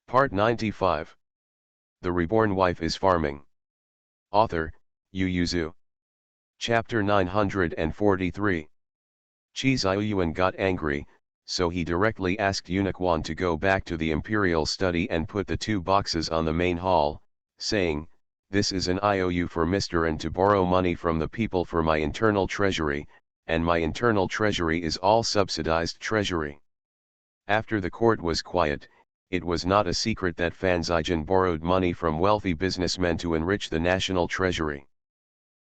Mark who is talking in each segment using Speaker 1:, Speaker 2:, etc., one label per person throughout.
Speaker 1: Part 95. The Reborn Wife is Farming. Author, Yu Yuzu. Chapter 943. Chi Ziyuan got angry, so he directly asked Eunuch Wan to go back to the imperial study and put the 2 boxes on the main hall, saying, "This is an IOU for Mr. and to borrow money from the people for my internal treasury, and my internal treasury is all subsidized treasury." After the court was quiet, it was not a secret that Fan Zijian borrowed money from wealthy businessmen to enrich the national treasury.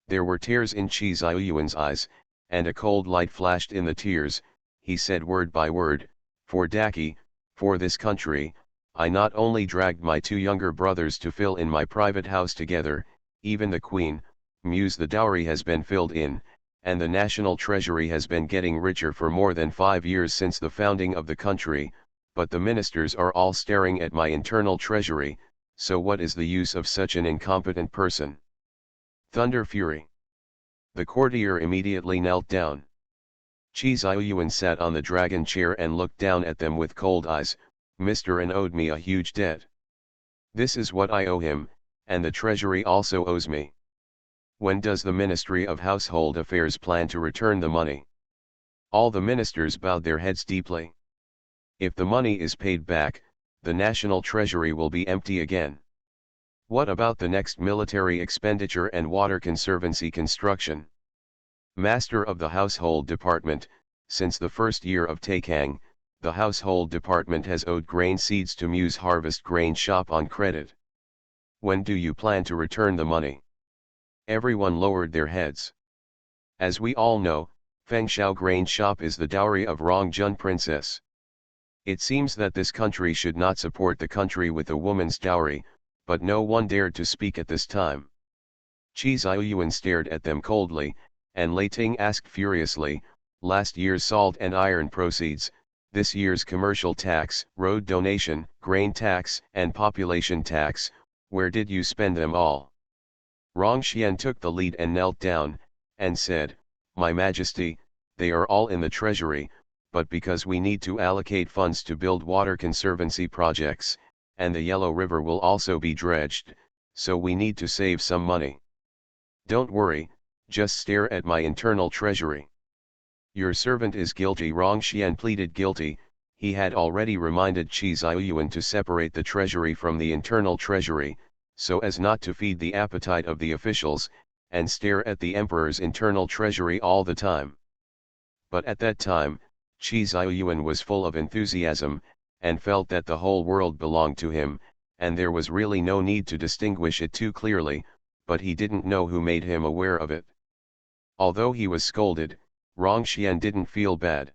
Speaker 1: There were tears in Chi Ziyuan's eyes, and a cold light flashed in the tears. He said word by word, "For Daki, for this country, I not only dragged my 2 younger brothers to fill in my private house together, even the queen, Muse, the dowry has been filled in, and the national treasury has been getting richer for more than 5 years since the founding of the country, but the ministers are all staring at my internal treasury, so what is the use of such an incompetent person?" Thunder fury. The courtier immediately knelt down. Chi Ziyuan sat on the dragon chair and looked down at them with cold eyes. "Mr. An owed me a huge debt. This is what I owe him, and the treasury also owes me. When does the Ministry of Household Affairs plan to return the money?" All the ministers bowed their heads deeply. "If the money is paid back, the national treasury will be empty again. What about the next military expenditure and water conservancy construction?" Master of the Household Department, since the first year of Taikang, the Household Department has owed grain seeds to Muse Harvest Grain Shop on credit. When do you plan to return the money? Everyone lowered their heads. As we all know, Fengshao Grain Shop is the dowry of Rongjun Princess. It seems that this country should not support the country with a woman's dowry, but no one dared to speak at this time. Chi Ziyuan stared at them coldly, and Lei Ting asked furiously, "Last year's salt and iron proceeds, this year's commercial tax, road donation, grain tax, and population tax, where did you spend them all?" Rongxian took the lead and knelt down, and said, "My Majesty, they are all in the treasury, but because we need to allocate funds to build water conservancy projects, and the Yellow River will also be dredged, so we need to save some money. Don't worry, just stare at my internal treasury." "Your servant is guilty." Rongxian pleaded guilty. He had already reminded Chi Ziyuan to separate the treasury from the internal treasury, so as not to feed the appetite of the officials, and stare at the emperor's internal treasury all the time. But at that time, Chi Ziyuan was full of enthusiasm, and felt that the whole world belonged to him, and there was really no need to distinguish it too clearly, but he didn't know who made him aware of it. Although he was scolded, Rongxian didn't feel bad.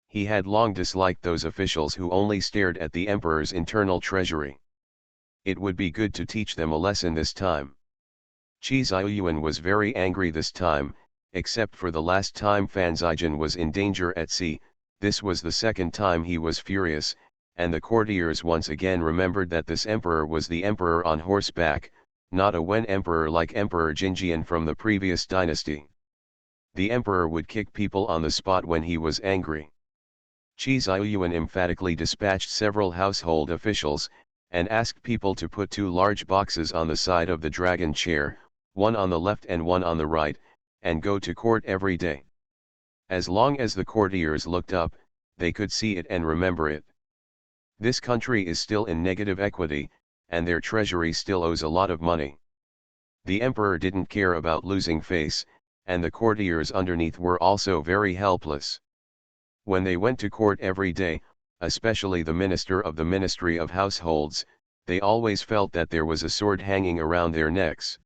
Speaker 1: He had long disliked those officials who only stared at the emperor's internal treasury. It would be good to teach them a lesson this time. Chi Ziyuan was very angry this time, except for the last time Fan Zijian was in danger at sea. This was the second time he was furious, and the courtiers once again remembered that this emperor was the emperor on horseback, not a Wen emperor like Emperor Jinjian from the previous dynasty. The emperor would kick people on the spot when he was angry. Chi Ziyuan emphatically dispatched several household officials, and asked people to put 2 large boxes on the side of the dragon chair, one on the left and one on the right, and go to court every day. As long as the courtiers looked up, they could see it and remember it. This country is still in negative equity, and their treasury still owes a lot of money. The emperor didn't care about losing face, and the courtiers underneath were also very helpless. When they went to court every day, especially the minister of the Ministry of Households, they always felt that there was a sword hanging around their necks.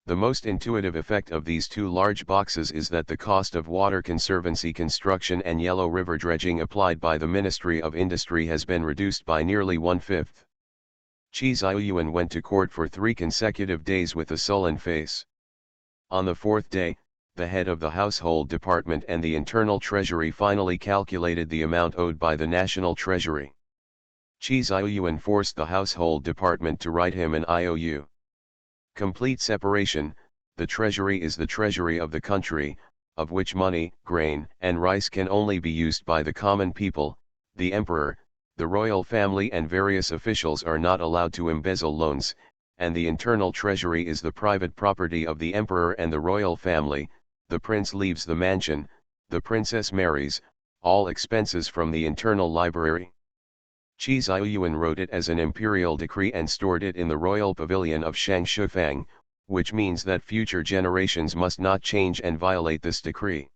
Speaker 1: The most intuitive effect of these 2 large boxes is that the cost of water conservancy construction and Yellow River dredging applied by the Ministry of Industry has been reduced by nearly 1/5. Chi Ziyuan went to court for 3 consecutive days with a sullen face. On the 4th day, the head of the household department and the internal treasury finally calculated the amount owed by the national treasury. Chi Ziyuan forced the household department to write him an IOU. Complete separation. The treasury is the treasury of the country, of which money, grain, and rice can only be used by the common people, the emperor, The royal family and various officials are not allowed to embezzle loans, and the internal treasury is the private property of the emperor and the royal family. The prince leaves the mansion, the princess marries, all expenses from the internal library. Qi Ziyuan wrote it as an imperial decree and stored it in the royal pavilion of Shangshufang, which means that future generations must not change and violate this decree.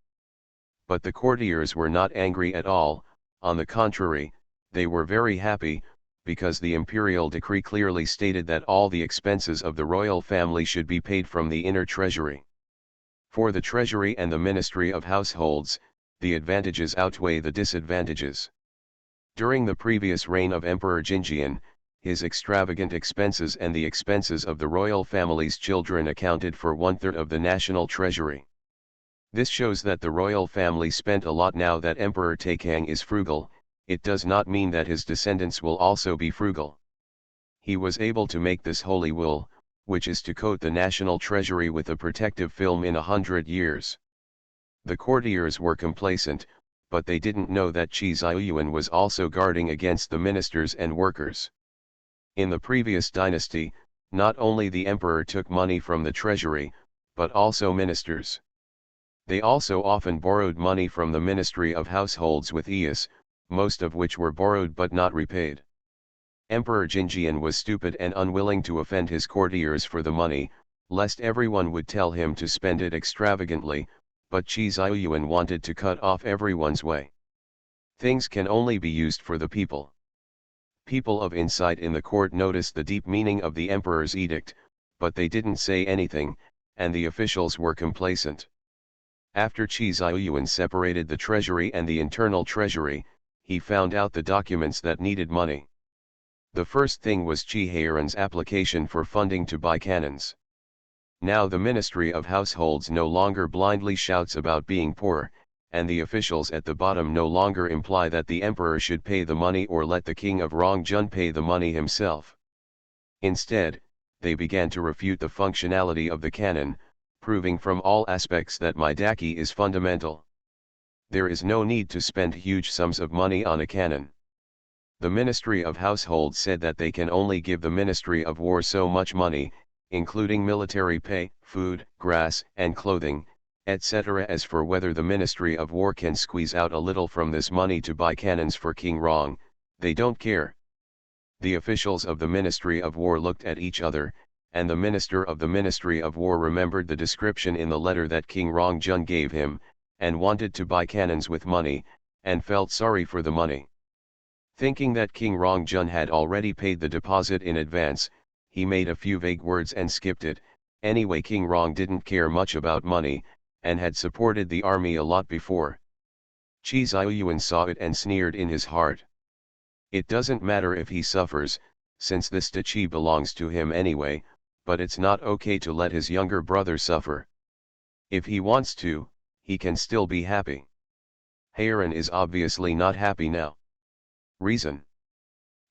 Speaker 1: But the courtiers were not angry at all, on the contrary, they were very happy, because the imperial decree clearly stated that all the expenses of the royal family should be paid from the inner treasury. For the treasury and the ministry of households, the advantages outweigh the disadvantages. During the previous reign of Emperor Jinjian, his extravagant expenses and the expenses of the royal family's children accounted for 1/3 of the national treasury. This shows that the royal family spent a lot. Now that Emperor Taikang is frugal, it does not mean that his descendants will also be frugal. He was able to make this holy will, which is to coat the national treasury with a protective film in 100 years. The courtiers were complacent, but they didn't know that Qi Ziyuan was also guarding against the ministers and workers. In the previous dynasty, not only the emperor took money from the treasury, but also ministers. They also often borrowed money from the Ministry of Households with ease, most of which were borrowed but not repaid. Emperor Jinjian was stupid and unwilling to offend his courtiers for the money, lest everyone would tell him to spend it extravagantly, but Qi Ziyuan wanted to cut off everyone's way. Things can only be used for the people. People of insight in the court noticed the deep meaning of the emperor's edict, but they didn't say anything, and the officials were complacent. After Qi Ziyuan separated the treasury and the internal treasury, he found out the documents that needed money. The first thing was Qi Heiran's application for funding to buy cannons. Now the Ministry of Households no longer blindly shouts about being poor, and the officials at the bottom no longer imply that the emperor should pay the money or let the king of Rongjun pay the money himself. Instead, they began to refute the functionality of the cannon, proving from all aspects that Maidaki is fundamental. There is no need to spend huge sums of money on a cannon. The Ministry of Households said that they can only give the Ministry of War so much money, including military pay, food, grass, and clothing, etc. As for whether the Ministry of War can squeeze out a little from this money to buy cannons for King Rong, they don't care. The officials of the Ministry of War looked at each other, and the Minister of the Ministry of War remembered the description in the letter that King Rongjun gave him, and wanted to buy cannons with money, and felt sorry for the money. Thinking that King Rongjun had already paid the deposit in advance, he made a few vague words and skipped it. Anyway, King Rong didn't care much about money, and had supported the army a lot before. Qi Ziyuan saw it and sneered in his heart. It doesn't matter if he suffers, since this duchy belongs to him anyway, but it's not okay to let his younger brother suffer. If he wants to, he can still be happy. Heiran is obviously not happy now. Reason.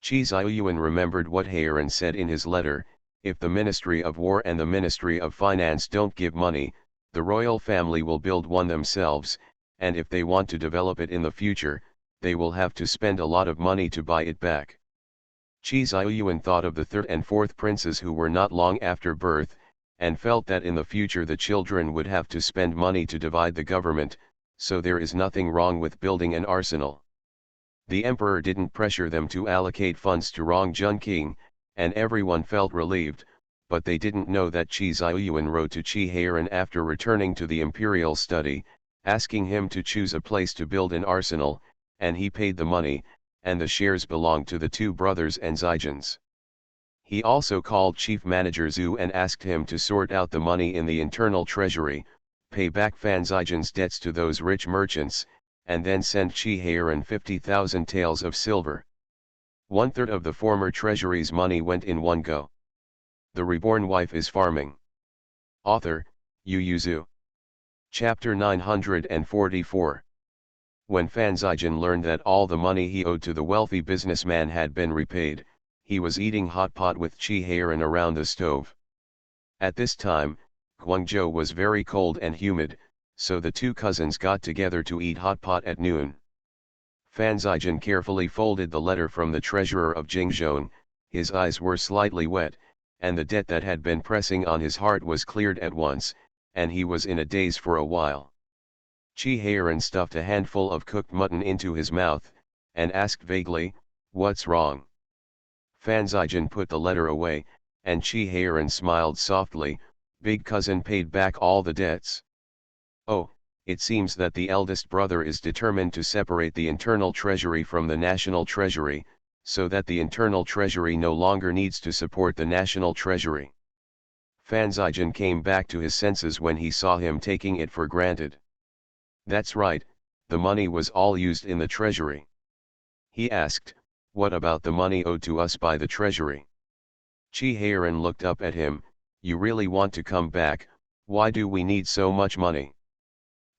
Speaker 1: Qi Ziyuan remembered what Heiran said in his letter: if the Ministry of War and the Ministry of Finance don't give money, the royal family will build one themselves, and if they want to develop it in the future, they will have to spend a lot of money to buy it back. Qi Ziyuan thought of the third and fourth princes who were not long after birth, and felt that in the future the children would have to spend money to divide the government, so there is nothing wrong with building an arsenal. The emperor didn't pressure them to allocate funds to Rongjun King, and everyone felt relieved, but they didn't know that Qi Ziyuan wrote to Qi Heiran after returning to the imperial study, asking him to choose a place to build an arsenal, and he paid the money, and the shares belonged to the two brothers and Zijins. He also called Chief Manager Zhu and asked him to sort out the money in the internal treasury, pay back Fan Zijin's debts to those rich merchants, and then send Qi Heiran 50,000 taels of silver. 1/3 of the former treasury's money went in one go. The reborn wife is farming. Author, Yu Zhu. Chapter 944. When Fan Zijin learned that all the money he owed to the wealthy businessman had been repaid, he was eating hot pot with Qi Heiran around the stove. At this time, Guangzhou was very cold and humid, so the two cousins got together to eat hot pot at noon. Fan Zhaijin carefully folded the letter from the treasurer of Jingzhou. His eyes were slightly wet, and the debt that had been pressing on his heart was cleared at once, and he was in a daze for a while. Chi Heiran stuffed a handful of cooked mutton into his mouth, and asked vaguely, "What's wrong?" Fan Zhaijin put the letter away, and Chi Heiran smiled softly, "Big cousin paid back all the debts." "Oh, it seems that the eldest brother is determined to separate the internal treasury from the national treasury, so that the internal treasury no longer needs to support the national treasury." Fan Zhaijin came back to his senses when he saw him taking it for granted. "That's right, the money was all used in the treasury." He asked, "What about the money owed to us by the treasury?" Chi Heiran looked up at him, "You really want to come back? Why do we need so much money?"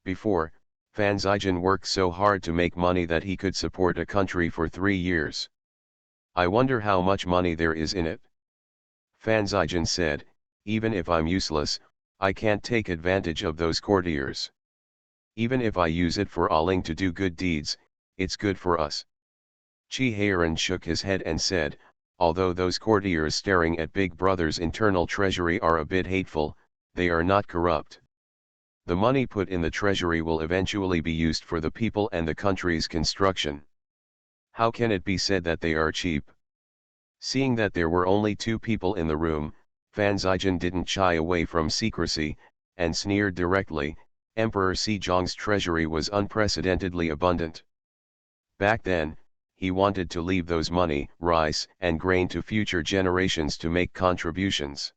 Speaker 1: Before, Fan Zhaijin worked so hard to make money that he could support a country for 3 years. "I wonder how much money there is in it." Fan Zhaijin said, "Even if I'm useless, I can't take advantage of those courtiers. Even if I use it for Aling to do good deeds, it's good for us." Chi Heiran shook his head and said, "Although those courtiers staring at Big Brother's internal treasury are a bit hateful, they are not corrupt. The money put in the treasury will eventually be used for the people and the country's construction. How can it be said that they are cheap?" Seeing that there were only 2 people in the room, Fan Zhaijin didn't shy away from secrecy, and sneered directly, "Emperor Sejong's treasury was unprecedentedly abundant. Back then, he wanted to leave those money, rice, and grain to future generations to make contributions.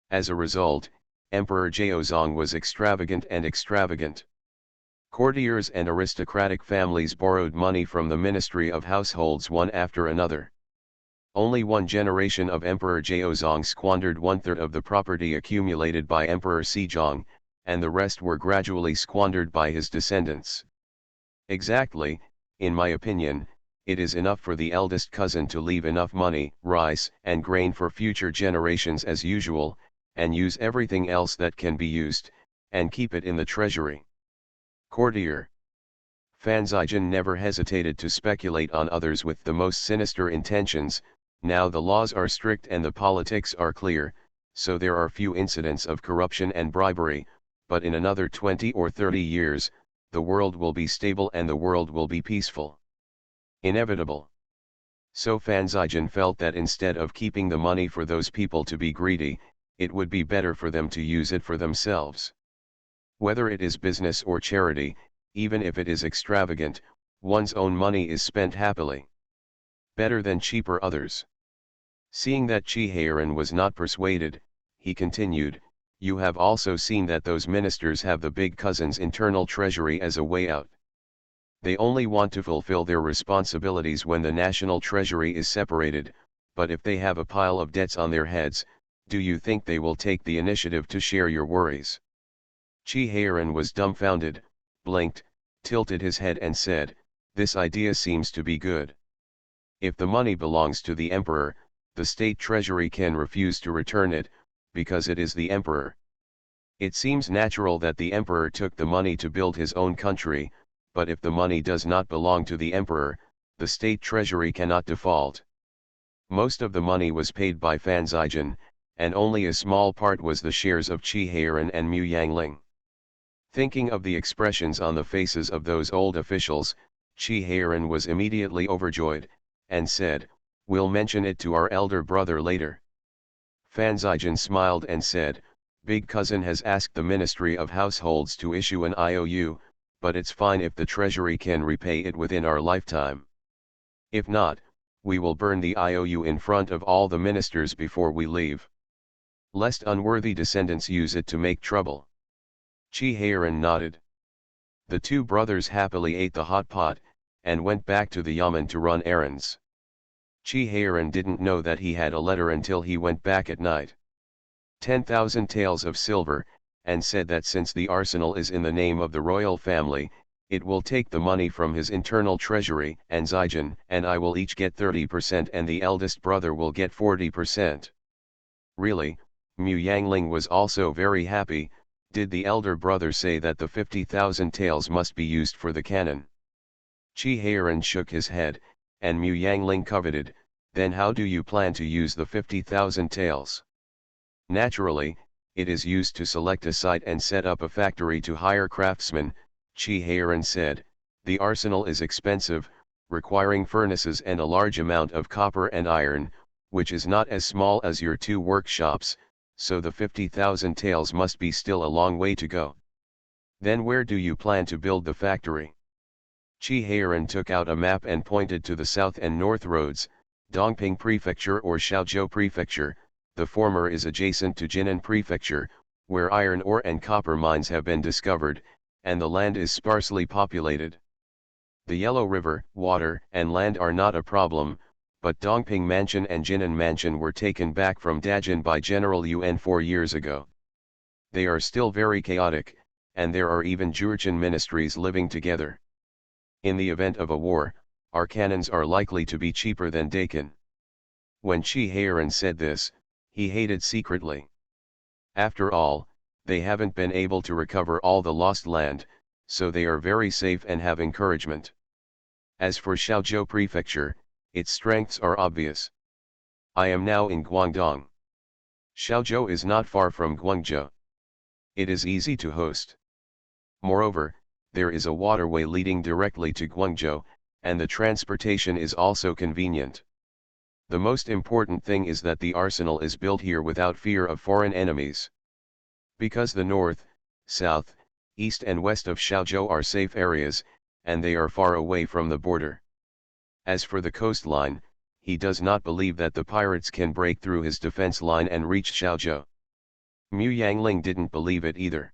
Speaker 1: As a result, Emperor Jiaozong was extravagant and extravagant. Courtiers and aristocratic families borrowed money from the Ministry of Households one after another. Only one generation of Emperor Jiaozong squandered 1/3 of the property accumulated by Emperor Sejong, and the rest were gradually squandered by his descendants. Exactly, in my opinion, it is enough for the eldest cousin to leave enough money, rice, and grain for future generations as usual, and use everything else that can be used, and keep it in the treasury." Courtier. Fan Zhaijin never hesitated to speculate on others with the most sinister intentions. Now the laws are strict and the politics are clear, so there are few incidents of corruption and bribery, but in another 20 or 30 years, the world will be stable and the world will be peaceful. Inevitable. So Fan Zhaijin felt that instead of keeping the money for those people to be greedy, it would be better for them to use it for themselves. Whether it is business or charity, even if it is extravagant, one's own money is spent happily. Better than cheaper others. Seeing that Chi Heiran was not persuaded, he continued, "You have also seen that those ministers have the big cousin's internal treasury as a way out. They only want to fulfill their responsibilities when the national treasury is separated, but if they have a pile of debts on their heads, do you think they will take the initiative to share your worries?" Chi Heiran was dumbfounded, blinked, tilted his head and said, "This idea seems to be good. If the money belongs to the emperor, the state treasury can refuse to return it, because it is the emperor. It seems natural that the emperor took the money to build his own country, but if the money does not belong to the emperor, the state treasury cannot default. Most of the money was paid by Fan Zhaijin, and only a small part was the shares of Chi Heiran and Mu Yangling." Thinking of the expressions on the faces of those old officials, Chi Heiran was immediately overjoyed, and said, "We'll mention it to our elder brother later." Fan Zhaijin smiled and said, "Big cousin has asked the Ministry of Households to issue an IOU, but it's fine if the treasury can repay it within our lifetime. If not, we will burn the IOU in front of all the ministers before we leave. Lest unworthy descendants use it to make trouble." Chi Heiran nodded. The 2 brothers happily ate the hot pot, and went back to the yamen to run errands. Chi Heiran didn't know that he had a letter until he went back at night. 10,000 taels of silver, and said that since the arsenal is in the name of the royal family, it will take the money from his internal treasury, and Zhaijin and I will each get 30% and the eldest brother will get 40%. Really, Mu Yangling was also very happy. Did the elder brother say that the 50,000 taels must be used for the cannon? Chi Heiran shook his head, and Mu Yangling coveted, then how do you plan to use the 50,000 taels? Naturally, it is used to select a site and set up a factory to hire craftsmen, Chi Heiran said. The arsenal is expensive, requiring furnaces and a large amount of copper and iron, which is not as small as your 2 workshops, so the 50,000 taels must be still a long way to go. Then where do you plan to build the factory? Chi Heiran took out a map and pointed to the south and north roads, Dongping Prefecture or Shaozhou Prefecture. The former is adjacent to Jinan Prefecture, where iron ore and copper mines have been discovered, and the land is sparsely populated. The Yellow River, water, and land are not a problem, but Dongping Mansion and Jinan Mansion were taken back from Dajin by General Yuan 4 years ago. They are still very chaotic, and there are even Jurchen ministries living together. In the event of a war, our cannons are likely to be cheaper than Dakin. When Chi Heiran said this, he hated secretly. After all, they haven't been able to recover all the lost land, so they are very safe and have encouragement. As for Shaozhou Prefecture, its strengths are obvious. I am now in Guangdong. Shaozhou is not far from Guangzhou. It is easy to host. Moreover, there is a waterway leading directly to Guangzhou, and the transportation is also convenient. The most important thing is that the arsenal is built here without fear of foreign enemies. Because the north, south, east and west of Shaozhou are safe areas, and they are far away from the border. As for the coastline, he does not believe that the pirates can break through his defense line and reach Shaozhou. Mu Yangling didn't believe it either.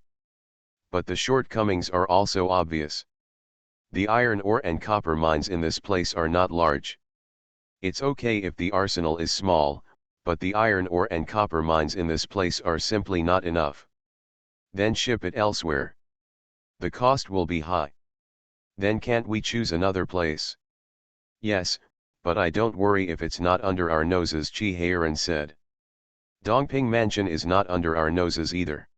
Speaker 1: But the shortcomings are also obvious. The iron ore and copper mines in this place are not large. It's okay if the arsenal is small, but the iron ore and copper mines in this place are simply not enough. Then ship it elsewhere. The cost will be high. Then can't we choose another place? Yes, but I don't worry if it's not under our noses, Chi Heiran said. Dongping Mansion is not under our noses either.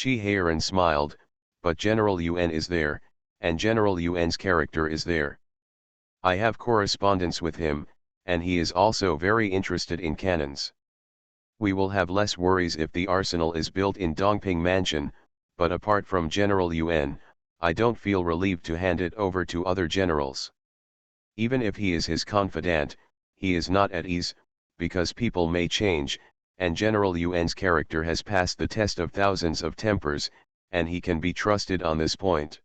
Speaker 1: Chi Heiran smiled, but General Yuan is there, and General Yuan's character is there. I have correspondence with him, and he is also very interested in cannons. We will have less worries if the arsenal is built in Dongping Mansion, but apart from General Yuan, I don't feel relieved to hand it over to other generals. Even if he is his confidant, he is not at ease, because people may change, and General Yuan's character has passed the test of thousands of tempers, and he can be trusted on this point.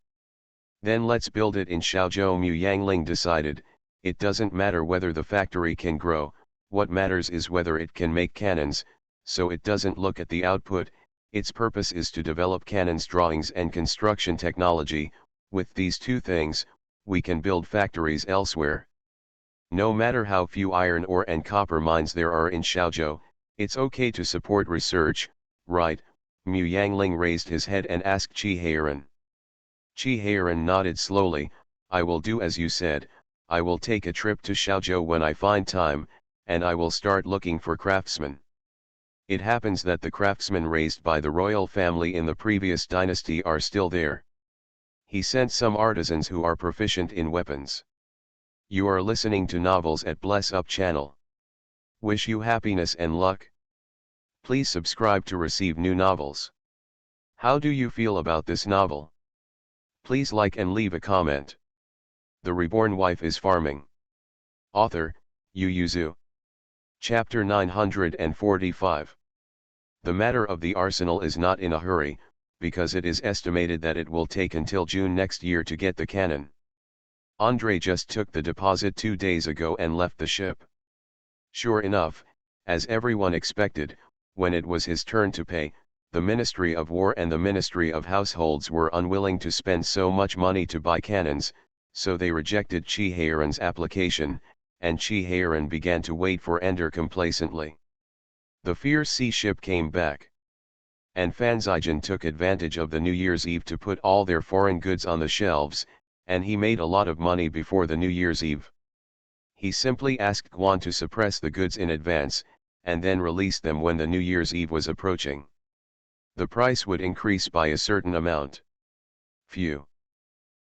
Speaker 1: Then let's build it in Shaozhou, Mu Yangling decided. It doesn't matter whether the factory can grow, what matters is whether it can make cannons, so it doesn't look at the output. Its purpose is to develop cannons drawings and construction technology. With these two things, we can build factories elsewhere. No matter how few iron ore and copper mines there are in Shaozhou, it's okay to support research, right? Mu Yangling raised his head and asked Chi Heiran. Chi Heiran nodded slowly. I will do as you said. I will take a trip to Shaozhou when I find time, and I will start looking for craftsmen. It happens that the craftsmen raised by the royal family in the previous dynasty are still there. He sent some artisans who are proficient in weapons. You are listening to Novels at Bless Up channel. Wish you happiness and luck. Please subscribe to receive new novels. How do you feel about this novel? Please like and leave a comment. The Reborn Wife is Farming. Author, Yu Yuzu. Chapter 945. The matter of the arsenal is not in a hurry, because it is estimated that it will take until June next year to get the cannon. Andre just took the deposit 2 days ago and left the ship. Sure enough, as everyone expected, when it was his turn to pay, the Ministry of War and the Ministry of Households were unwilling to spend so much money to buy cannons, so they rejected Chi Heiran's application, and Chi Heiran began to wait for Ender complacently. The fierce sea ship came back. And Fanzijin took advantage of the New Year's Eve to put all their foreign goods on the shelves, and he made a lot of money before the New Year's Eve. He simply asked Guan to suppress the goods in advance, and then release them when the New Year's Eve was approaching. The price would increase by a certain amount. Phew.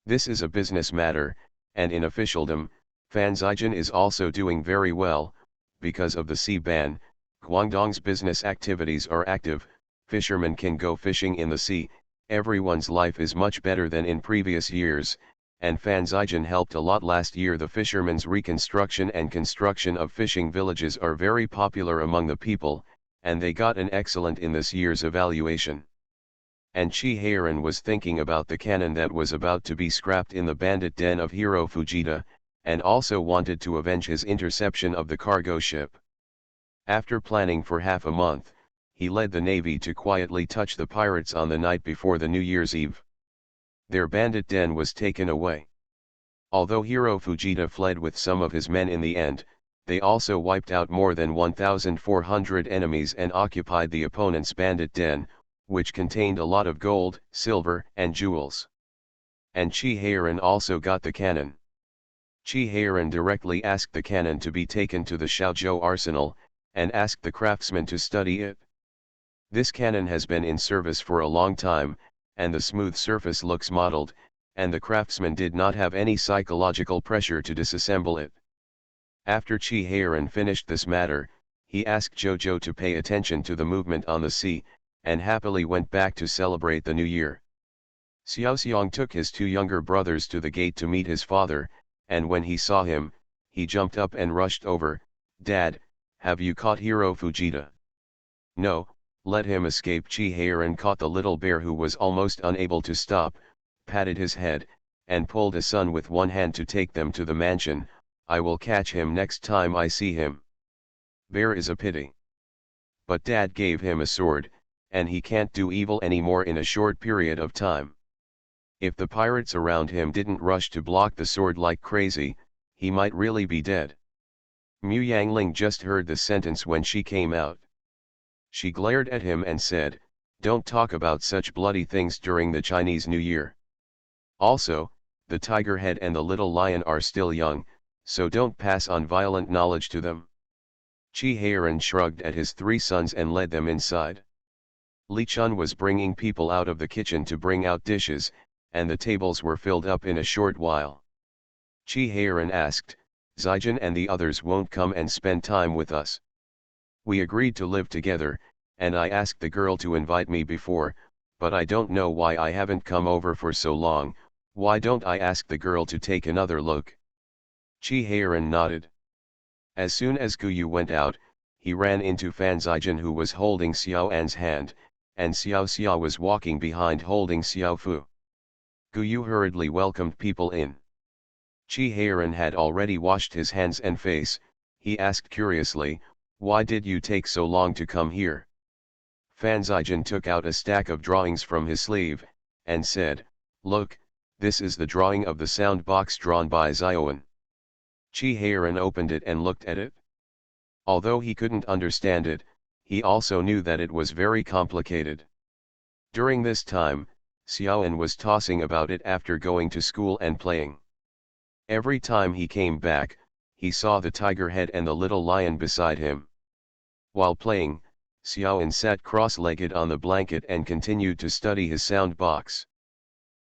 Speaker 1: This is a business matter, and in officialdom, Fan Zijin is also doing very well. Because of the sea ban, Guangdong's business activities are active, fishermen can go fishing in the sea, everyone's life is much better than in previous years, and Fan Zijin helped a lot last year. The fishermen's reconstruction and construction of fishing villages are very popular among the people, and they got an excellent in this year's evaluation. And Chi Heiran was thinking about the cannon that was about to be scrapped in the bandit den of Hiro Fujita, and also wanted to avenge his interception of the cargo ship. After planning for half a month, he led the navy to quietly touch the pirates on the night before the New Year's Eve. Their bandit den was taken away. Although Hiro Fujita fled with some of his men in the end, they also wiped out more than 1,400 enemies and occupied the opponent's bandit den, which contained a lot of gold, silver, and jewels. And Chi Heiran also got the cannon. Chi Heiran directly asked the cannon to be taken to the Xiaozhou arsenal, and asked the craftsman to study it. This cannon has been in service for a long time, and the smooth surface looks modeled, and the craftsman did not have any psychological pressure to disassemble it. After Chi Heiran finished this matter, he asked Jojo to pay attention to the movement on the sea, and happily went back to celebrate the new year. Xiao Xiang took his two younger brothers to the gate to meet his father, and when he saw him, he jumped up and rushed over. "Dad, have you caught Hiro Fujita?" "No, let him escape." Chi Heiran caught the little bear, who was almost unable to stop, patted his head, and pulled his son with one hand to take them to the mansion. "I will catch him next time I see him." "Bear is a pity. But Dad gave him a sword, and he can't do evil anymore in a short period of time. If the pirates around him didn't rush to block the sword like crazy, he might really be dead." Mu Yangling just heard the sentence when she came out. She glared at him and said, "Don't talk about such bloody things during the Chinese New Year. Also, the tiger head and the little lion are still young, so don't pass on violent knowledge to them." Chi Heiran shrugged at his three sons and led them inside. Li Chun was bringing people out of the kitchen to bring out dishes, and the tables were filled up in a short while. Chi Heiran asked, "Zijin and the others won't come and spend time with us? We agreed to live together, and I asked the girl to invite me before, but I don't know why I haven't come over for so long. Why don't I ask the girl to take another look?" Chi Heiran nodded. As soon as Guyu went out, he ran into Fan Zijin, who was holding Xiao An's hand, and Xiao Xia was walking behind holding Xiao Fu. Guyu hurriedly welcomed people in. Chi Heiran had already washed his hands and face. He asked curiously, "Why did you take so long to come here?" Fan Zijin took out a stack of drawings from his sleeve, and said, "Look, this is the drawing of the sound box drawn by Xiaoan." Chi Heiran opened it and looked at it. Although he couldn't understand it, he also knew that it was very complicated. During this time, Xiaoan was tossing about it after going to school and playing. Every time he came back, he saw the tiger head and the little lion beside him. While playing, Xiaoan sat cross-legged on the blanket and continued to study his sound box.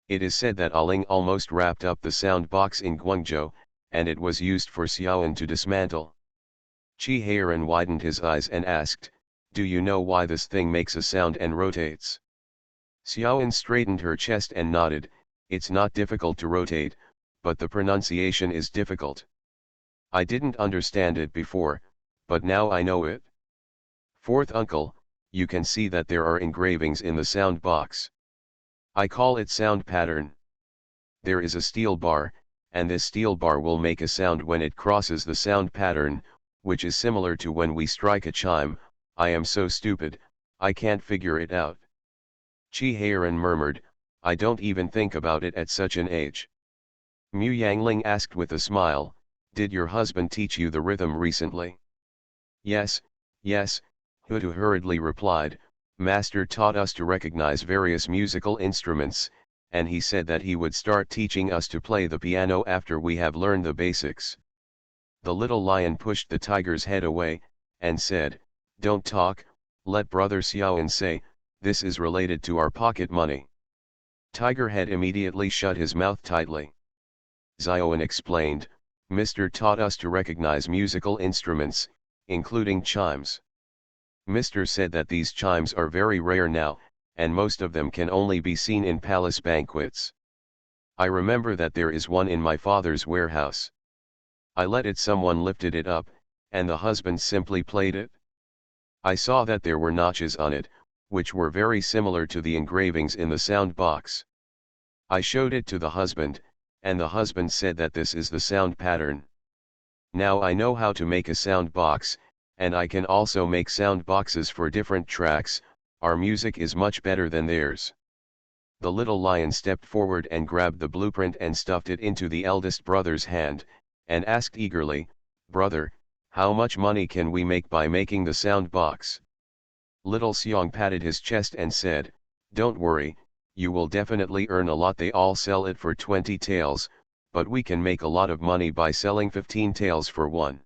Speaker 1: It is said that Aling almost wrapped up the sound box in Guangzhou, and it was used for Xiaoan to dismantle. Chi Heiran widened his eyes and asked, "Do you know why this thing makes a sound and rotates?" Xiaoan straightened her chest and nodded. "It's not difficult to rotate, but the pronunciation is difficult. I didn't understand it before, but now I know it. Fourth uncle, you can see that there are engravings in the sound box. I call it sound pattern. There is a steel bar, and this steel bar will make a sound when it crosses the sound pattern, which is similar to when we strike a chime. I am so stupid, I can't figure it out." Chi Heiran murmured, "I don't even think about it at such an age." Mu Yangling asked with a smile, "Did your husband teach you the rhythm recently?" Yes, Hutu hurriedly replied, "Master taught us to recognize various musical instruments, and he said that he would start teaching us to play the piano after we have learned the basics." The little lion pushed the tiger's head away, and said, "Don't talk, let Brother Xiaoan say, this is related to our pocket money." Tiger head immediately shut his mouth tightly. Zioan explained, Mr. taught us to recognize musical instruments, including chimes. Mr. said that these chimes are very rare now, and most of them can only be seen in palace banquets. I remember that there is one in my father's warehouse. I let it, someone lifted it up, and the husband simply played it. I saw that there were notches on it, which were very similar to the engravings in the sound box. I showed it to the husband, and the husband said that this is the sound pattern. Now I know how to make a sound box, and I can also make sound boxes for different tracks. Our music is much better than theirs. The little lion stepped forward and grabbed the blueprint and stuffed it into the eldest brother's hand, and asked eagerly, Brother, how much money can we make by making the sound box? Little Seong patted his chest and said, Don't worry, you will definitely earn a lot. They all sell it for 20 taels, but we can make a lot of money by selling 15 taels for one.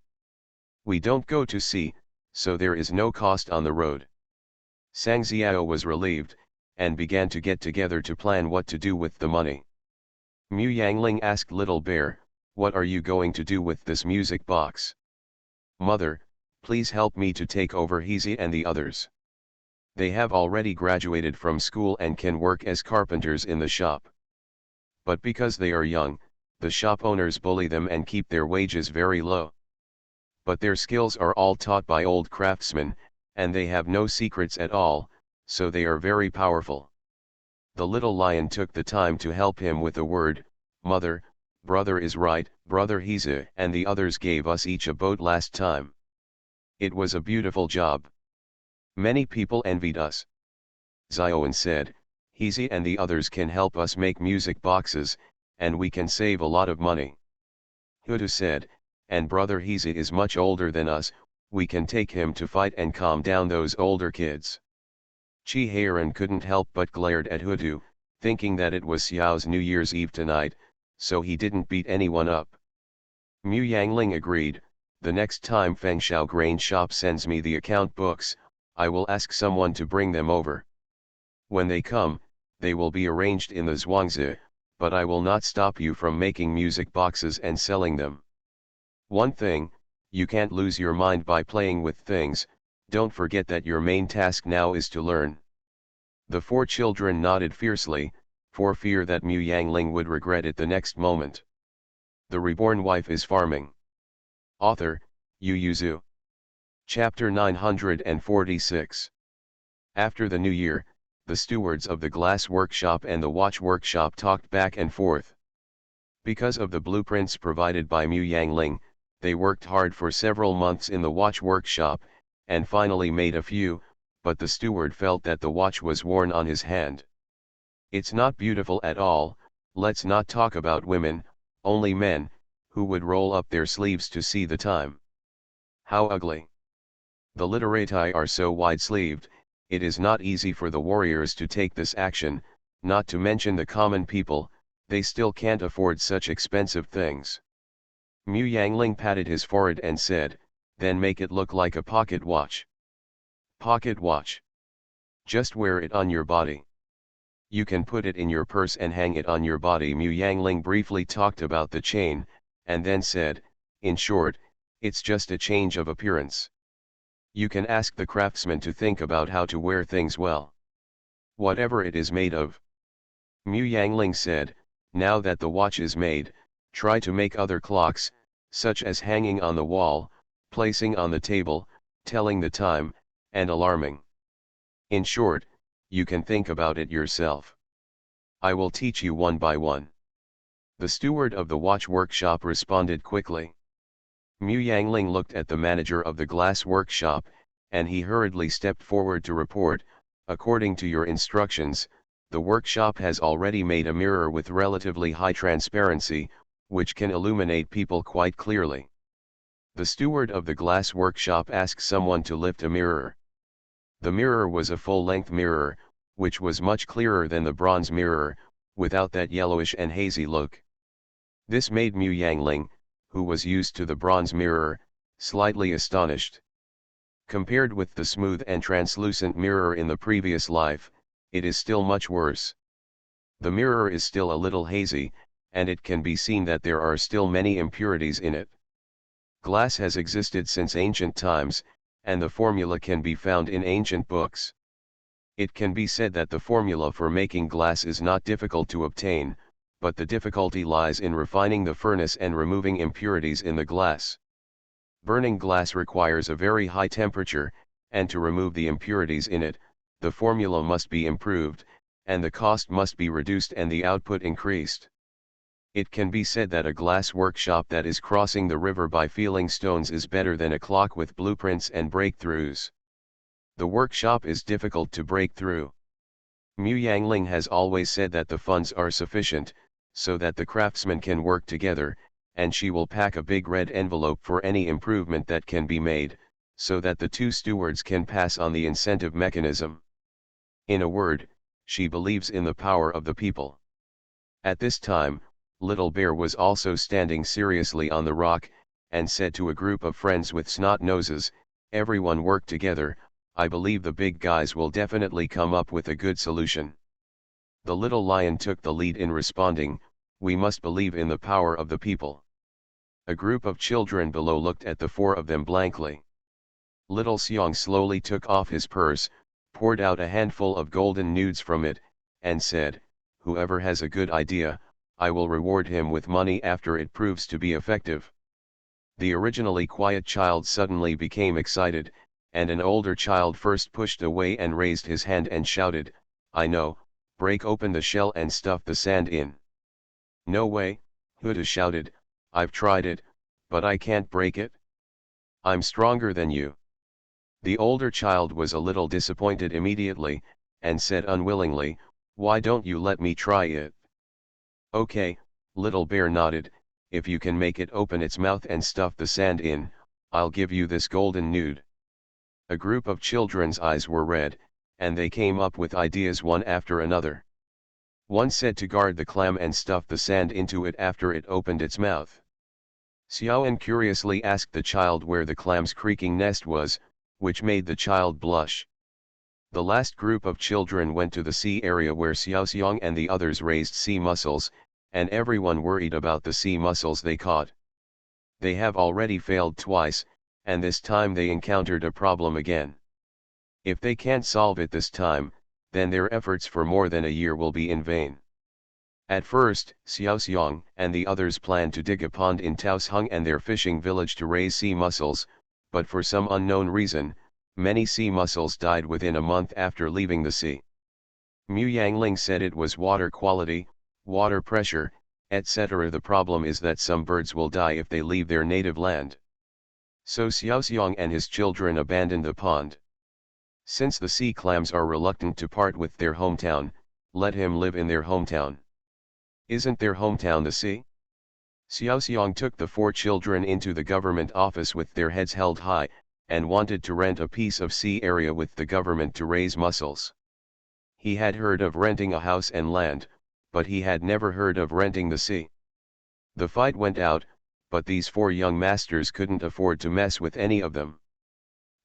Speaker 1: We don't go to sea, so there is no cost on the road. Sang Xiao was relieved, and began to get together to plan what to do with the money. Mu Yangling asked Little Bear, What are you going to do with this music box? Mother, please help me to take over Hezi and the others. They have already graduated from school and can work as carpenters in the shop. But because they are young, the shop owners bully them and keep their wages very low. But their skills are all taught by old craftsmen, and they have no secrets at all, so they are very powerful. The little lion took the time to help him with a word, Mother, brother is right, brother Hezi and the others gave us each a boat last time. It was a beautiful job. Many people envied us. Zioan said, Hezi and the others can help us make music boxes, and we can save a lot of money. Hudu said, and brother Hezi is much older than us, we can take him to fight and calm down those older kids. Chi Heiran couldn't help but glared at Hudu, thinking that it was Xiao's New Year's Eve tonight, so he didn't beat anyone up. Mu Yangling agreed, the next time Feng Shao grain shop sends me the account books, I will ask someone to bring them over. When they come, they will be arranged in the Zhuangzi, but I will not stop you from making music boxes and selling them. One thing, you can't lose your mind by playing with things, don't forget that your main task now is to learn. The four children nodded fiercely, for fear that Mu Yangling would regret it the next moment. The Reborn Wife is Farming. Author, Yu Yuzu. Chapter 946. After the new year, the stewards of the glass workshop and the watch workshop talked back and forth. Because of the blueprints provided by Mu Yangling, they worked hard for several months in the watch workshop, and finally made a few, but the steward felt that the watch was worn on his hand. It's not beautiful at all, let's not talk about women, only men, who would roll up their sleeves to see the time. How ugly. The literati are so wide-sleeved, it is not easy for the warriors to take this action, not to mention the common people, they still can't afford such expensive things. Mu Yangling patted his forehead and said, then make it look like a pocket watch. Pocket watch. Just wear it on your body. You can put it in your purse and hang it on your body. Mu Yangling briefly talked about the chain, and then said, in short, it's just a change of appearance. You can ask the craftsman to think about how to wear things well. Whatever it is made of. Mu Yangling said, now that the watch is made, try to make other clocks, such as hanging on the wall, placing on the table, telling the time, and alarming. In short, you can think about it yourself. I will teach you one by one. The steward of the watch workshop responded quickly. Mu Yangling looked at the manager of the glass workshop, and he hurriedly stepped forward to report, according to your instructions, the workshop has already made a mirror with relatively high transparency, which can illuminate people quite clearly. The steward of the glass workshop asked someone to lift a mirror. The mirror was a full-length mirror, which was much clearer than the bronze mirror, without that yellowish and hazy look. This made Mu Yangling, who was used to the bronze mirror, slightly astonished. Compared with the smooth and translucent mirror in the previous life, it is still much worse. The mirror is still a little hazy, and it can be seen that there are still many impurities in it. Glass has existed since ancient times, and the formula can be found in ancient books. It can be said that the formula for making glass is not difficult to obtain, but the difficulty lies in refining the furnace and removing impurities in the glass. Burning glass requires a very high temperature, and to remove the impurities in it, the formula must be improved, and the cost must be reduced and the output increased. It can be said that a glass workshop that is crossing the river by feeling stones is better than a clock with blueprints and breakthroughs. The workshop is difficult to break through. Mu Yangling has always said that the funds are sufficient, so that the craftsmen can work together, and she will pack a big red envelope for any improvement that can be made, so that the two stewards can pass on the incentive mechanism. In a word, she believes in the power of the people. At this time, Little Bear was also standing seriously on the rock, and said to a group of friends with snot noses, "Everyone work together, I believe the big guys will definitely come up with a good solution." The little lion took the lead in responding, "We must believe in the power of the people." A group of children below looked at the four of them blankly. Little Xiong slowly took off his purse, poured out a handful of golden nudes from it, and said, "Whoever has a good idea, I will reward him with money after it proves to be effective." The originally quiet child suddenly became excited, and an older child first pushed away and raised his hand and shouted, "I know, break open the shell and stuff the sand in." "No way," Huda shouted, "I've tried it, but I can't break it. I'm stronger than you." The older child was a little disappointed immediately, and said unwillingly, "Why don't you let me try it?" "Okay," Little Bear nodded, "if you can make it open its mouth and stuff the sand in, I'll give you this golden nude." A group of children's eyes were red, and they came up with ideas one after another. One said to guard the clam and stuff the sand into it after it opened its mouth. Xiaoan curiously asked the child where the clam's creaking nest was, which made the child blush. The last group of children went to the sea area where Xiaoxiang and the others raised sea mussels, and everyone worried about the sea mussels they caught. They have already failed twice, and this time they encountered a problem again. If they can't solve it this time, then their efforts for more than a year will be in vain. At first, Xiaoxiang and the others planned to dig a pond in Taosheng and their fishing village to raise sea mussels, but for some unknown reason, many sea mussels died within a month after leaving the sea. Mu Yangling said it was water quality, water pressure, etc. The problem is that some birds will die if they leave their native land. So Xiaoxiang and his children abandoned the pond. Since the sea clams are reluctant to part with their hometown, let him live in their hometown. Isn't their hometown the sea? Xiaoxiang took the four children into the government office with their heads held high, and wanted to rent a piece of sea area with the government to raise mussels. He had heard of renting a house and land, but he had never heard of renting the sea. The fight went out, but these four young masters couldn't afford to mess with any of them.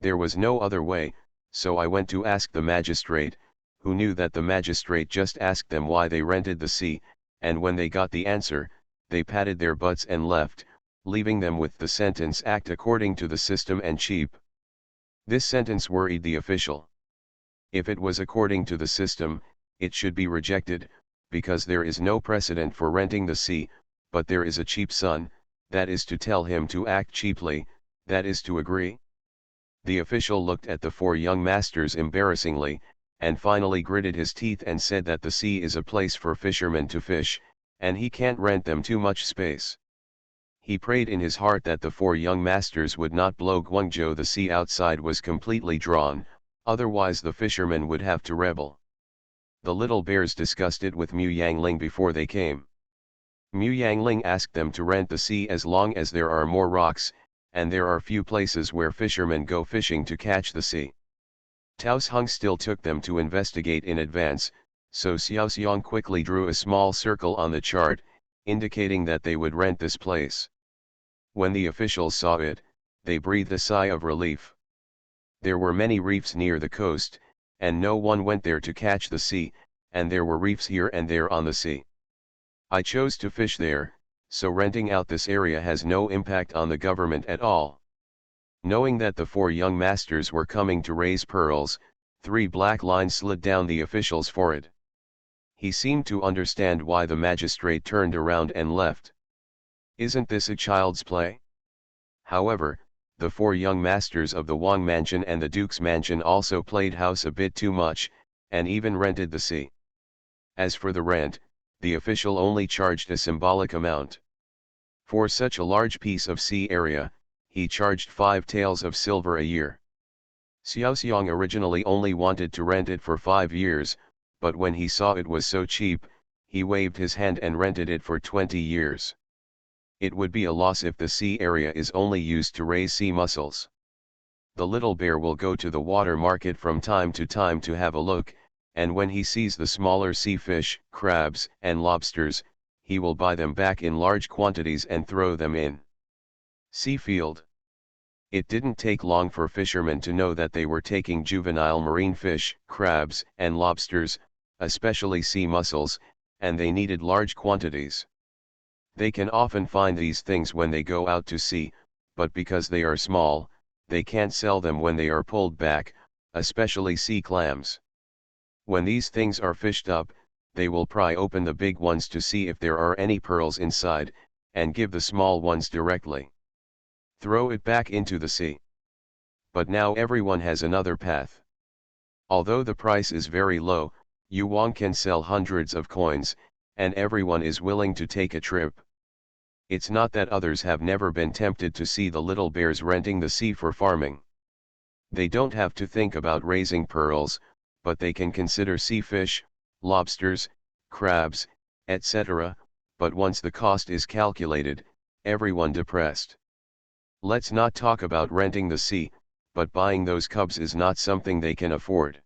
Speaker 1: There was no other way, so I went to ask the magistrate, who knew that the magistrate just asked them why they rented the sea, and when they got the answer, they patted their butts and left, leaving them with the sentence "act according to the system and cheap." This sentence worried the official. If it was according to the system, it should be rejected, because there is no precedent for renting the sea, but there is a cheap son, that is to tell him to act cheaply, that is to agree. The official looked at the four young masters embarrassingly, and finally gritted his teeth and said that the sea is a place for fishermen to fish, and he can't rent them too much space. He prayed in his heart that the four young masters would not blow Guangzhou. The sea outside was completely drawn, otherwise the fishermen would have to rebel. The little bears discussed it with Mu Yangling before they came. Mu Yangling asked them to rent the sea as long as there are more rocks, and there are few places where fishermen go fishing to catch the sea. Taosheng still took them to investigate in advance, so Xiaoxiang quickly drew a small circle on the chart, indicating that they would rent this place. When the officials saw it, they breathed a sigh of relief. There were many reefs near the coast, and no one went there to catch the sea, and there were reefs here and there on the sea. I chose to fish there, so renting out this area has no impact on the government at all. Knowing that the 4 young masters were coming to raise pearls, 3 black lines slid down the official's forehead. He seemed to understand why the magistrate turned around and left. Isn't this a child's play? However, the 4 young masters of the Wang mansion and the Duke's mansion also played house a bit too much, and even rented the sea. As for the rent, the official only charged a symbolic amount. For such a large piece of sea area, he charged 5 taels of silver a year. Xiaoxiang originally only wanted to rent it for 5 years, but when he saw it was so cheap, he waved his hand and rented it for 20 years. It would be a loss if the sea area is only used to raise sea mussels. The little bear will go to the water market from time to have a look, and when he sees the smaller sea fish, crabs, and lobsters, he will buy them back in large quantities and throw them in sea field. It didn't take long for fishermen to know that they were taking juvenile marine fish, crabs, and lobsters, especially sea mussels, and they needed large quantities. They can often find these things when they go out to sea, but because they are small, they can't sell them when they are pulled back, especially sea clams. When these things are fished up, they will pry open the big ones to see if there are any pearls inside, and give the small ones directly. Throw it back into the sea. But now everyone has another path. Although the price is very low, Yu Wang can sell hundreds of coins, and everyone is willing to take a trip. It's not that others have never been tempted to see the little bears renting the sea for farming. They don't have to think about raising pearls, but they can consider sea fish, lobsters, crabs, etc., but once the cost is calculated, everyone depressed. Let's not talk about renting the sea, but buying those cubs is not something they can afford.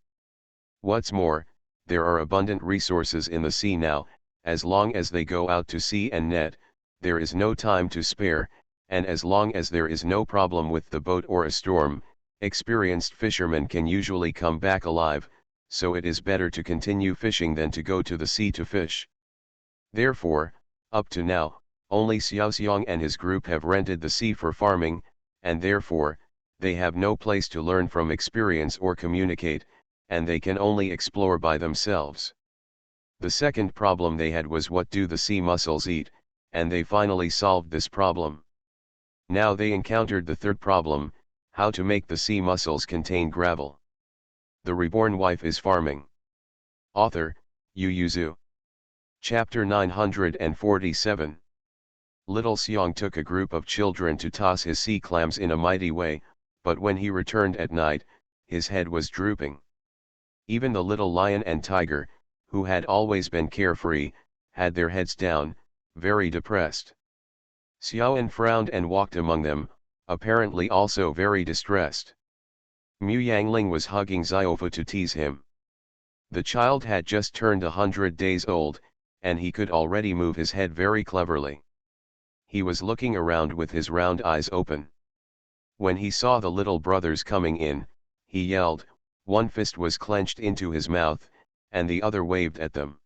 Speaker 1: What's more, there are abundant resources in the sea now, as long as they go out to sea and net, there is no time to spare, and as long as there is no problem with the boat or a storm, experienced fishermen can usually come back alive, so it is better to continue fishing than to go to the sea to fish. Therefore, up to now, only Xiaoxiang and his group have rented the sea for farming, and therefore, they have no place to learn from experience or communicate, and they can only explore by themselves. The second problem they had was what do the sea mussels eat, and they finally solved this problem. Now they encountered the third problem, how to make the sea mussels contain gravel. The Reborn Wife is Farming. Author, Yu Yuzu. Chapter 947. Little Xiang took a group of children to toss his sea clams in a mighty way, but when he returned at night, his head was drooping. Even the little lion and tiger, who had always been carefree, had their heads down, very depressed. Xiaoan frowned and walked among them, apparently also very distressed. Mu Yangling was hugging Xiaofu to tease him. The child had just turned 100 days old, and he could already move his head very cleverly. He was looking around with his round eyes open. When he saw the little brothers coming in, he yelled, one fist was clenched into his mouth, and the other waved at them.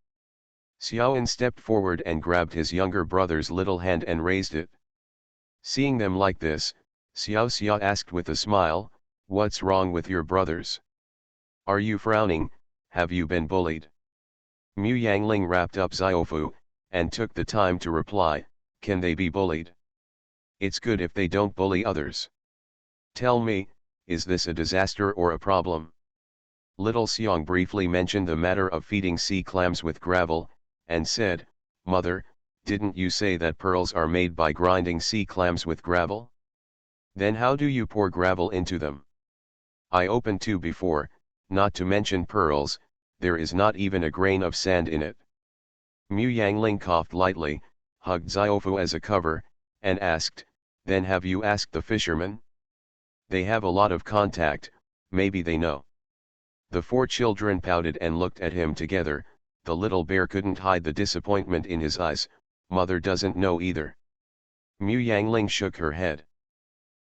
Speaker 1: Xiaoan stepped forward and grabbed his younger brother's little hand and raised it. Seeing them like this, Xiao Xia asked with a smile, what's wrong with your brothers? Are you frowning, have you been bullied? Mu Yangling wrapped up Xiaofu, and took the time to reply, can they be bullied? It's good if they don't bully others. Tell me, is this a disaster or a problem? Little Xiang briefly mentioned the matter of feeding sea clams with gravel, and said, Mother, didn't you say that pearls are made by grinding sea clams with gravel? Then how do you pour gravel into them? I opened two before, not to mention pearls, there is not even a grain of sand in it. Mu Yangling coughed lightly, hugged Xiaofu as a cover, and asked, then have you asked the fishermen? They have a lot of contact, maybe they know. The 4 children pouted and looked at him together, the little bear couldn't hide the disappointment in his eyes, mother doesn't know either. Mu Yangling shook her head.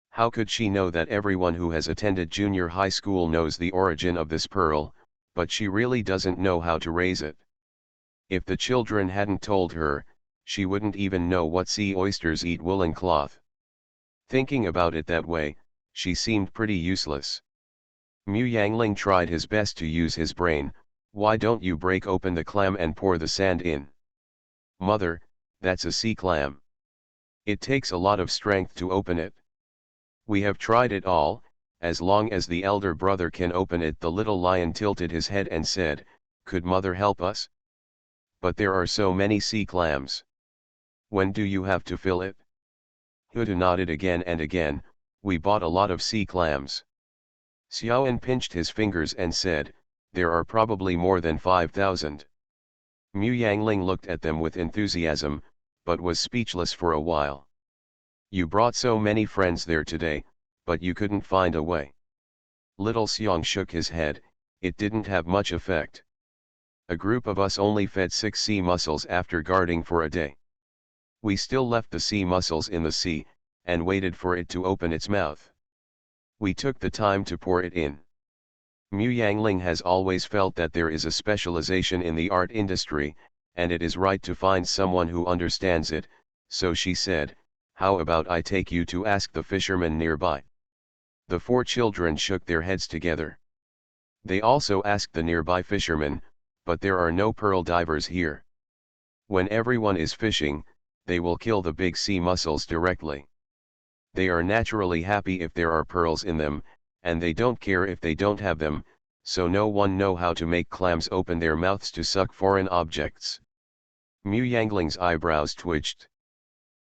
Speaker 1: How could she know that everyone who has attended junior high school knows the origin of this pearl, but she really doesn't know how to raise it. If the children hadn't told her, She wouldn't even know what sea oysters eat woolen cloth. Thinking about it that way, she seemed pretty useless. Mu Yangling tried his best to use his brain. Why don't you break open the clam and pour the sand in? Mother, that's a sea clam. It takes a lot of strength to open it. We have tried it all. As long as the elder brother can open it. The little lion tilted his head and said, could mother help us? But there are so many sea clams. When do you have to fill it? Hudu nodded again and again. We bought a lot of sea clams. Xiaoan pinched his fingers and said, there are probably more than 5,000. Mu Yangling looked at them with enthusiasm, but was speechless for a while. You brought so many friends there today, but you couldn't find a way. Little Xiong shook his head. It didn't have much effect. A group of us only fed 6 sea mussels after guarding for a day. We still left the sea mussels in the sea, and waited for it to open its mouth. We took the time to pour it in. Mu Yangling has always felt that there is a specialization in the art industry, and it is right to find someone who understands it, so she said, how about I take you to ask the fishermen nearby? The 4 children shook their heads together. They also asked the nearby fishermen, but there are no pearl divers here. When everyone is fishing, they will kill the big sea mussels directly. They are naturally happy if there are pearls in them, and they don't care if they don't have them, so no one know how to make clams open their mouths to suck foreign objects. Mu Yangling's eyebrows twitched.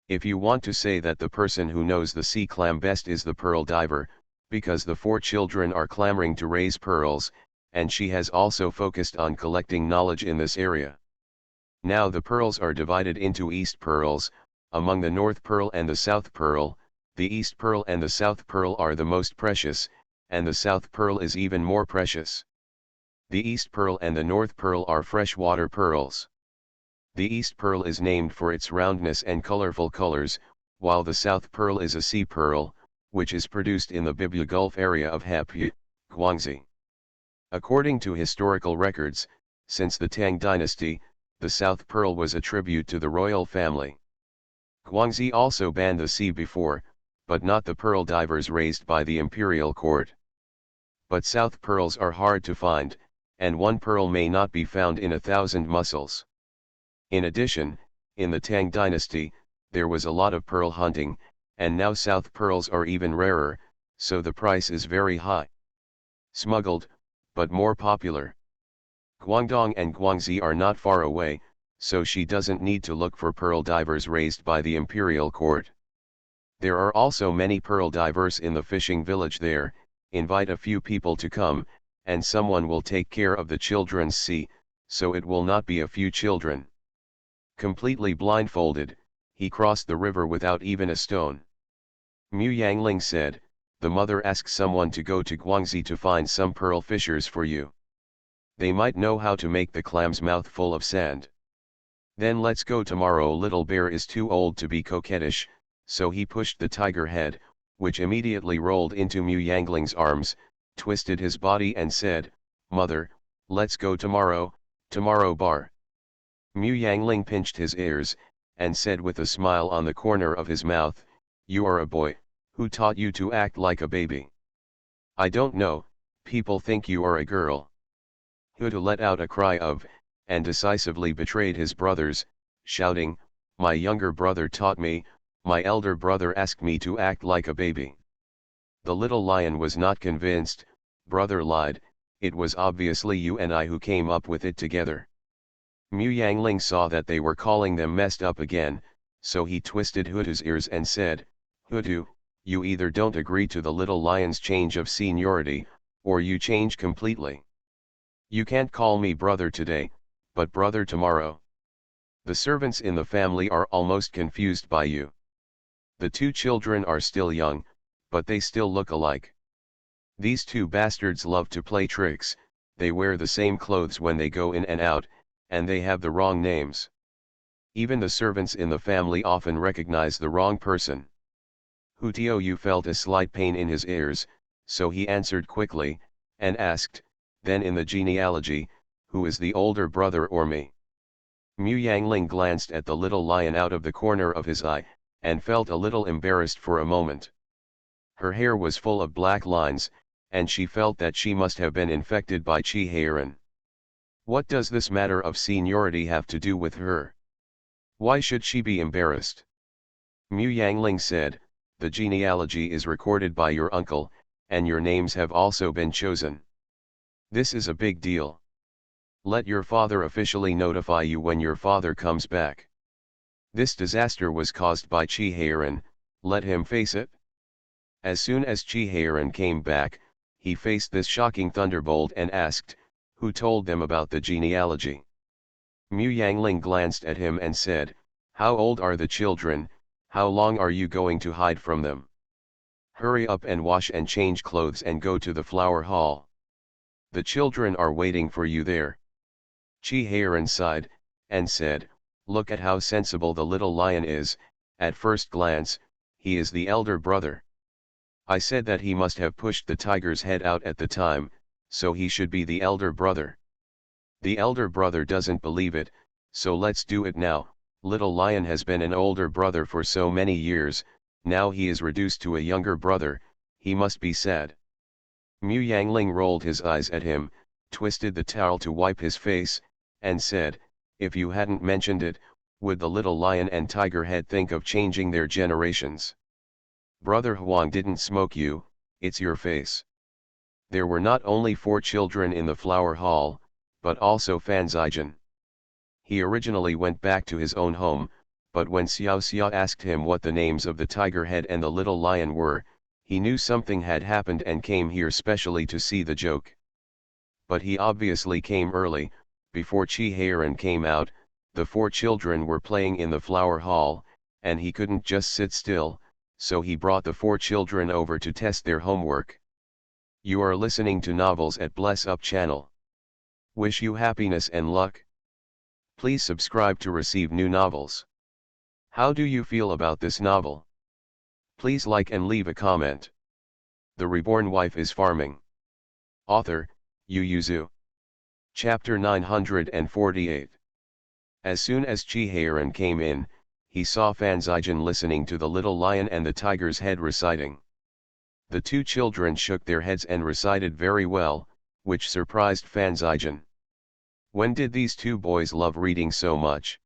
Speaker 1: If you want to say that the person who knows the sea clam best is the pearl diver, because the 4 children are clamoring to raise pearls, and she has also focused on collecting knowledge in this area. Now the pearls are divided into East pearls, among the North pearl and the South pearl. The East pearl and the South pearl are the most precious, and the South pearl is even more precious. The East pearl and the North pearl are freshwater pearls. The East pearl is named for its roundness and colorful colors, while the South pearl is a sea pearl, which is produced in the Bibya Gulf area of Hepyu, Guangxi. According to historical records, since the Tang dynasty, the South pearl was a tribute to the royal family. Guangxi also banned the sea before, but not the pearl divers raised by the imperial court. But South pearls are hard to find, and one pearl may not be found in 1,000 mussels. In addition, in the Tang dynasty, there was a lot of pearl hunting, and now South pearls are even rarer, so the price is very high. Smuggled, but more popular. Guangdong and Guangxi are not far away, so she doesn't need to look for pearl divers raised by the imperial court. There are also many pearl divers in the fishing village there. Invite a few people to come, and someone will take care of the children's sea, so it will not be a few children. Completely blindfolded, he crossed the river without even a stone. Mu Yangling said, the mother asked someone to go to Guangxi to find some pearl fishers for you. They might know how to make the clam's mouth full of sand. Then let's go tomorrow. Little bear is too old to be coquettish, so he pushed the tiger head, which immediately rolled into Mu Yangling's arms, twisted his body and said, Mother, let's go tomorrow, tomorrow bar. Mu Yangling pinched his ears, and said with a smile on the corner of his mouth, you are a boy, who taught you to act like a baby? I don't know, people think you are a girl. Huda let out a cry of, and decisively betrayed his brothers, shouting, my younger brother taught me, my elder brother asked me to act like a baby. The little lion was not convinced. Brother lied, it was obviously you and I who came up with it together. Mu Yangling saw that they were calling them messed up again, so he twisted Hudu's ears and said, Hudu, you either don't agree to the little lion's change of seniority, or you change completely. You can't call me brother today, but brother tomorrow. The servants in the family are almost confused by you. The 2 children are still young, but they still look alike. These 2 bastards love to play tricks. They wear the same clothes when they go in and out, and they have the wrong names. Even the servants in the family often recognize the wrong person. Hu Tiou felt a slight pain in his ears, so he answered quickly, and asked, then in the genealogy, who is the older brother or me? Mu Yangling glanced at the little lion out of the corner of his eye, and felt a little embarrassed for a moment. Her hair was full of black lines, and she felt that she must have been infected by Chi Heiran. What does this matter of seniority have to do with her? Why should she be embarrassed? Mu Yangling said, the genealogy is recorded by your uncle, and your names have also been chosen. This is a big deal. Let your father officially notify you when your father comes back. This disaster was caused by Chi Heiran, let him face it. As soon as Chi Heiran came back, he faced this shocking thunderbolt and asked, who told them about the genealogy? Mu Yangling glanced at him and said, how old are the children, how long are you going to hide from them? Hurry up and wash and change clothes and go to the flower hall. The children are waiting for you there. Chi Heiran sighed, and said, look at how sensible the little lion is, at first glance, he is the elder brother. I said that he must have pushed the tiger's head out at the time, so he should be the elder brother. The elder brother doesn't believe it, so let's do it now. Little lion has been an older brother for so many years, now he is reduced to a younger brother, he must be sad. Mu Yangling rolled his eyes at him, twisted the towel to wipe his face, and said, if you hadn't mentioned it, would the little lion and tiger head think of changing their generations? Brother Huang didn't smoke you, it's your face. There were not only 4 children in the flower hall, but also Fan Zijin. He originally went back to his own home, but when Xiao Xia asked him what the names of the tiger head and the little lion were, he knew something had happened and came here specially to see the joke. But he obviously came early, before Chi Heiran came out. The 4 children were playing in the flower hall, and he couldn't just sit still, so he brought the 4 children over to test their homework. You are listening to Novels at Bless Up channel. Wish you happiness and luck. Please subscribe to receive new novels. How do you feel about this novel? Please like and leave a comment. The Reborn Wife is Farming. Author, Yu Yuzu. Chapter 948. As soon as Chi Heiran came in, he saw Fan Zijin listening to the little lion and the tiger's head reciting. The 2 children shook their heads and recited very well, which surprised Fan Zijin. When did these 2 boys love reading so much?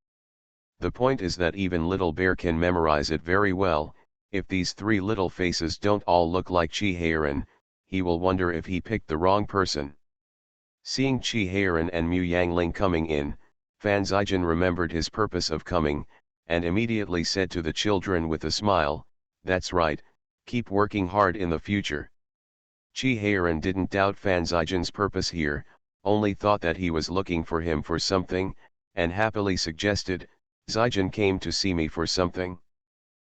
Speaker 1: The point is that even Little Bear can memorize it very well. If these 3 little faces don't all look like Chi Heiran, he will wonder if he picked the wrong person. Seeing Chi Heiran and Mu Yangling coming in, Fan Zijin remembered his purpose of coming, and immediately said to the children with a smile, that's right, keep working hard in the future. Chi Heiran didn't doubt Fan Zijin's purpose here, only thought that he was looking for him for something, and happily suggested, Zijin came to see me for something.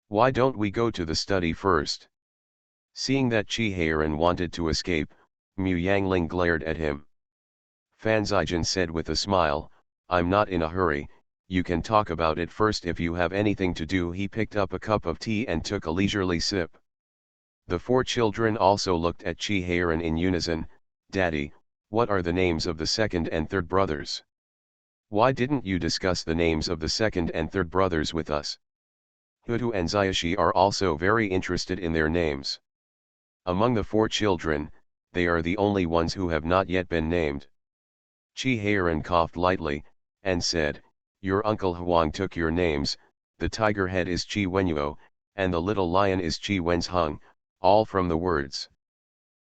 Speaker 1: Why don't we go to the study first? Seeing that Chi Heiran wanted to escape, Mu Yangling glared at him. Fan Zijin said with a smile, I'm not in a hurry, you can talk about it first if you have anything to do. He picked up a cup of tea and took a leisurely sip. The 4 children also looked at Chi Heiran in unison. Daddy, what are the names of the 2nd and 3rd brothers? Why didn't you discuss the names of the 2nd and 3rd brothers with us? Hutu and Xiaoxi are also very interested in their names. Among the 4 children, they are the only ones who have not yet been named. Chi Heiran coughed lightly, and said, your uncle Huang took your names, the tiger head is Chi Wenyuo, and the little lion is Chi Wenzheng, all from the words.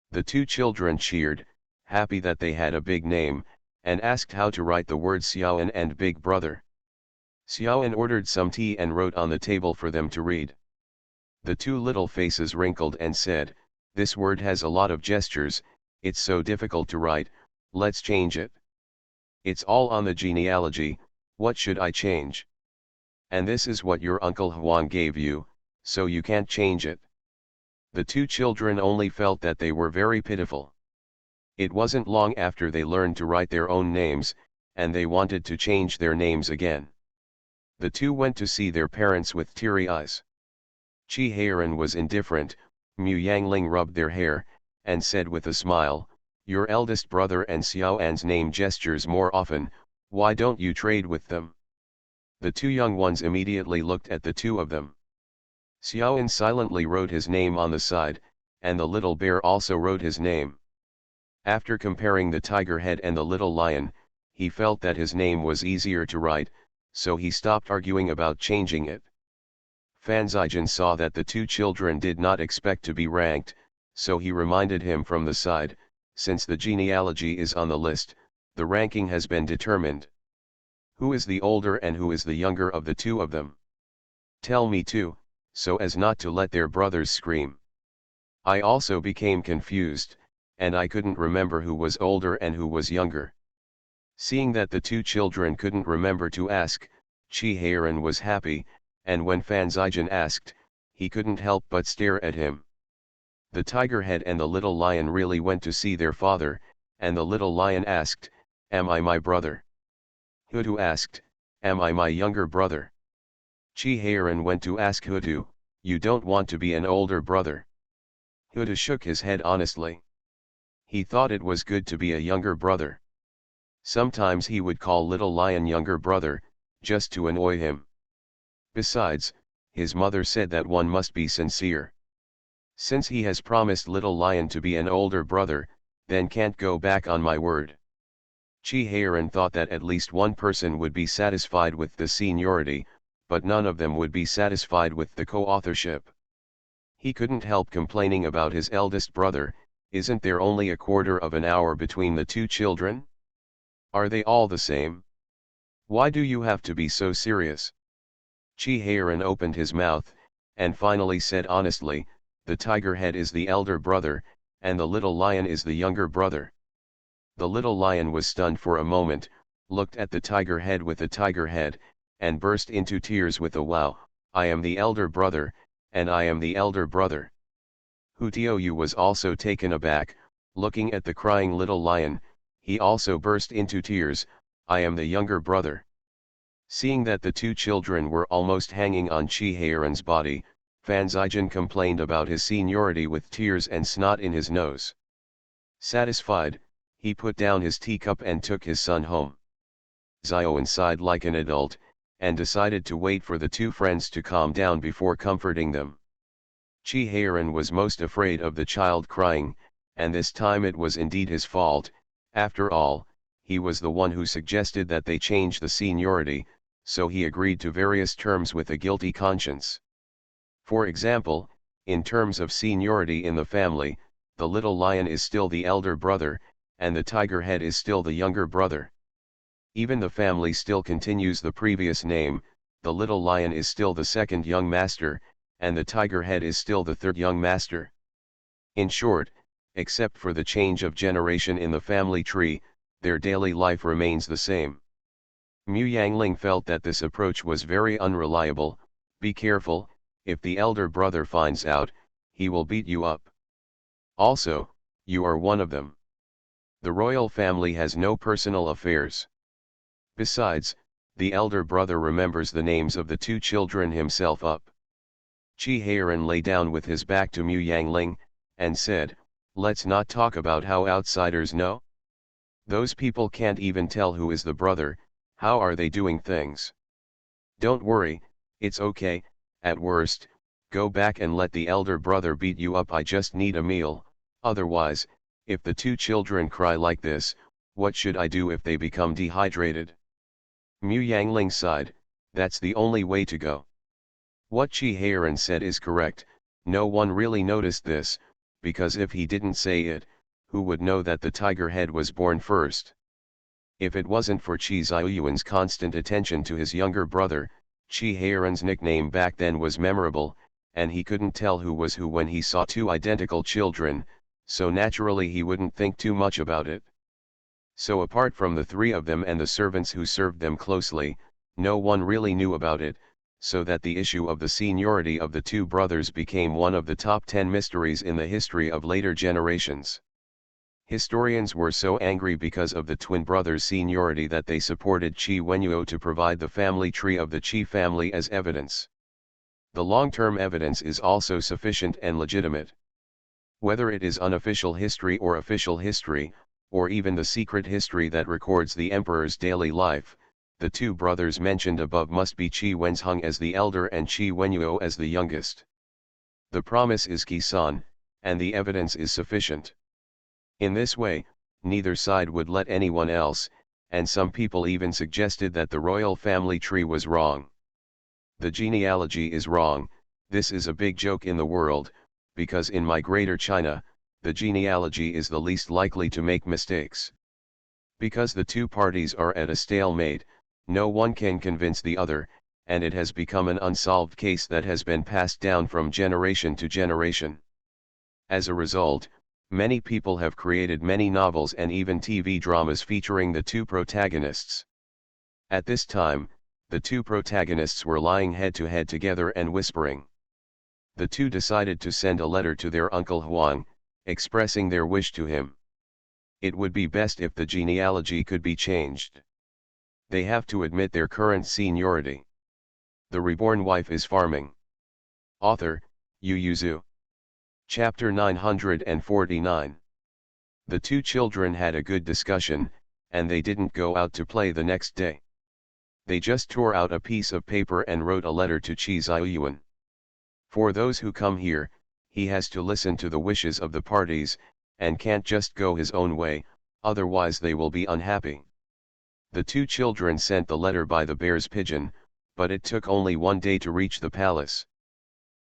Speaker 1: The 2 children cheered, happy that they had a big name, and asked how to write the words Xiaoan and Big Brother. Xiaoan ordered some tea and wrote on the table for them to read. The 2 little faces wrinkled and said, this word has a lot of gestures, it's so difficult to write, let's change it. It's all on the genealogy, what should I change? And this is what your uncle Huang gave you, so you can't change it. The 2 children only felt that they were very pitiful. It wasn't long after they learned to write their own names, and they wanted to change their names again. The 2 went to see their parents with teary eyes. Chi Heiran was indifferent. Mu Yangling rubbed their hair, and said with a smile, your eldest brother and Xiao An's name gestures more often, why don't you trade with them? The two young ones immediately looked at the two of them. Xiaoan silently wrote his name on the side, and the little bear also wrote his name. After comparing the tiger head and the little lion, he felt that his name was easier to write, so he stopped arguing about changing it. Fan Zijian saw that the two children did not expect to be ranked, so he reminded him from the side, since the genealogy is on the list, the ranking has been determined. Who is the older and who is the younger of the two of them? Tell me too, so as not to let their brothers scream. I also became confused, and I couldn't remember who was older and who was younger. Seeing that the two children couldn't remember to ask, Chi Heiran was happy, and when Fan Zijian asked, he couldn't help but stare at him. The tiger head and the little lion really went to see their father, and the little lion asked, "Am I my brother?" Hutu asked, "Am I my younger brother?" Chi Heiran went to ask Hutu, "You don't want to be an older brother?" Hutu shook his head honestly. He thought it was good to be a younger brother. Sometimes he would call little lion younger brother, just to annoy him. Besides, his mother said that one must be sincere. Since he has promised little lion to be an older brother, then can't go back on my word. Chi Heiran thought that at least one person would be satisfied with the seniority, but none of them would be satisfied with the co-authorship. He couldn't help complaining about his eldest brother. Isn't there only a quarter of an hour between the two children? Are they all the same? Why do you have to be so serious? Chi Heiran opened his mouth, and finally said honestly, the tiger head is the elder brother, and the little lion is the younger brother. The little lion was stunned for a moment, looked at the tiger head with a tiger head, and burst into tears with a "Wow, I am the elder brother, and I am the elder brother." Hutiou was also taken aback, looking at the crying little lion. He also burst into tears, "I am the younger brother." Seeing that the two children were almost hanging on Chi Heiran's body, Fan Zijian complained about his seniority with tears and snot in his nose. Satisfied, he put down his teacup and took his son home. Xiaoan sighed like an adult, and decided to wait for the two friends to calm down before comforting them. Chi Heiran was most afraid of the child crying, and this time it was indeed his fault. After all, he was the one who suggested that they change the seniority, so he agreed to various terms with a guilty conscience. For example, in terms of seniority in the family, the little lion is still the elder brother, and the tiger head is still the younger brother. Even the family still continues the previous name, the little lion is still the second young master, and the tiger head is still the third young master. In short, except for the change of generation in the family tree, their daily life remains the same. Mu Yangling felt that this approach was very unreliable. Be careful, if the elder brother finds out, he will beat you up. Also, you are one of them. The royal family has no personal affairs. Besides, the elder brother remembers the names of the two children himself up. Chi Heiran lay down with his back to Mu Yangling, and said, "Let's not talk about how outsiders know. Those people can't even tell who is the brother. How are they doing things? Don't worry, it's okay. At worst, go back and let the elder brother beat you up. I just need a meal. Otherwise, if the two children cry like this, what should I do if they become dehydrated?" Mu Yangling sighed, "That's the only way to go." What Chi Heiran said is correct. No one really noticed this, because if he didn't say it, who would know that the tiger head was born first? If it wasn't for Chi Ziyuan's constant attention to his younger brother, Chi Heiran's nickname back then was memorable, and he couldn't tell who was who when he saw two identical children, so naturally he wouldn't think too much about it. So apart from the three of them and the servants who served them closely, no one really knew about it, so that the issue of the seniority of the two brothers became one of the top 10 mysteries in the history of later generations. Historians were so angry because of the twin brothers' seniority that they supported Qi Wenyuo to provide the family tree of the Qi family as evidence. The long-term evidence is also sufficient and legitimate. Whether it is unofficial history or official history, or even the secret history that records the emperor's daily life, The two brothers mentioned above must be Qi Wenzheng as the elder and Qi Wenyuo as the youngest. The promise is Ki-san, and the evidence is sufficient. In this way, neither side would let anyone else, and some people even suggested that the royal family tree was wrong. The genealogy is wrong. This is a big joke in the world, because in my Greater China, the genealogy is the least likely to make mistakes. Because the two parties are at a stalemate, no one can convince the other, and it has become an unsolved case that has been passed down from generation to generation. As a result, many people have created many novels and even TV dramas featuring the two protagonists. At this time, the two protagonists were lying head to head together and whispering. The two decided to send a letter to their uncle Huang, expressing their wish to him. It would be best if the genealogy could be changed. They have to admit their current seniority. The reborn wife is farming. Author, Yu Yuzu. Chapter 949. The two children had a good discussion, and they didn't go out to play the next day. They just tore out a piece of paper and wrote a letter to Qi Ziyuan. For those who come here, he has to listen to the wishes of the parties, and can't just go his own way, otherwise they will be unhappy. The two children sent the letter by the bear's pigeon, but it took only 1 day to reach the palace.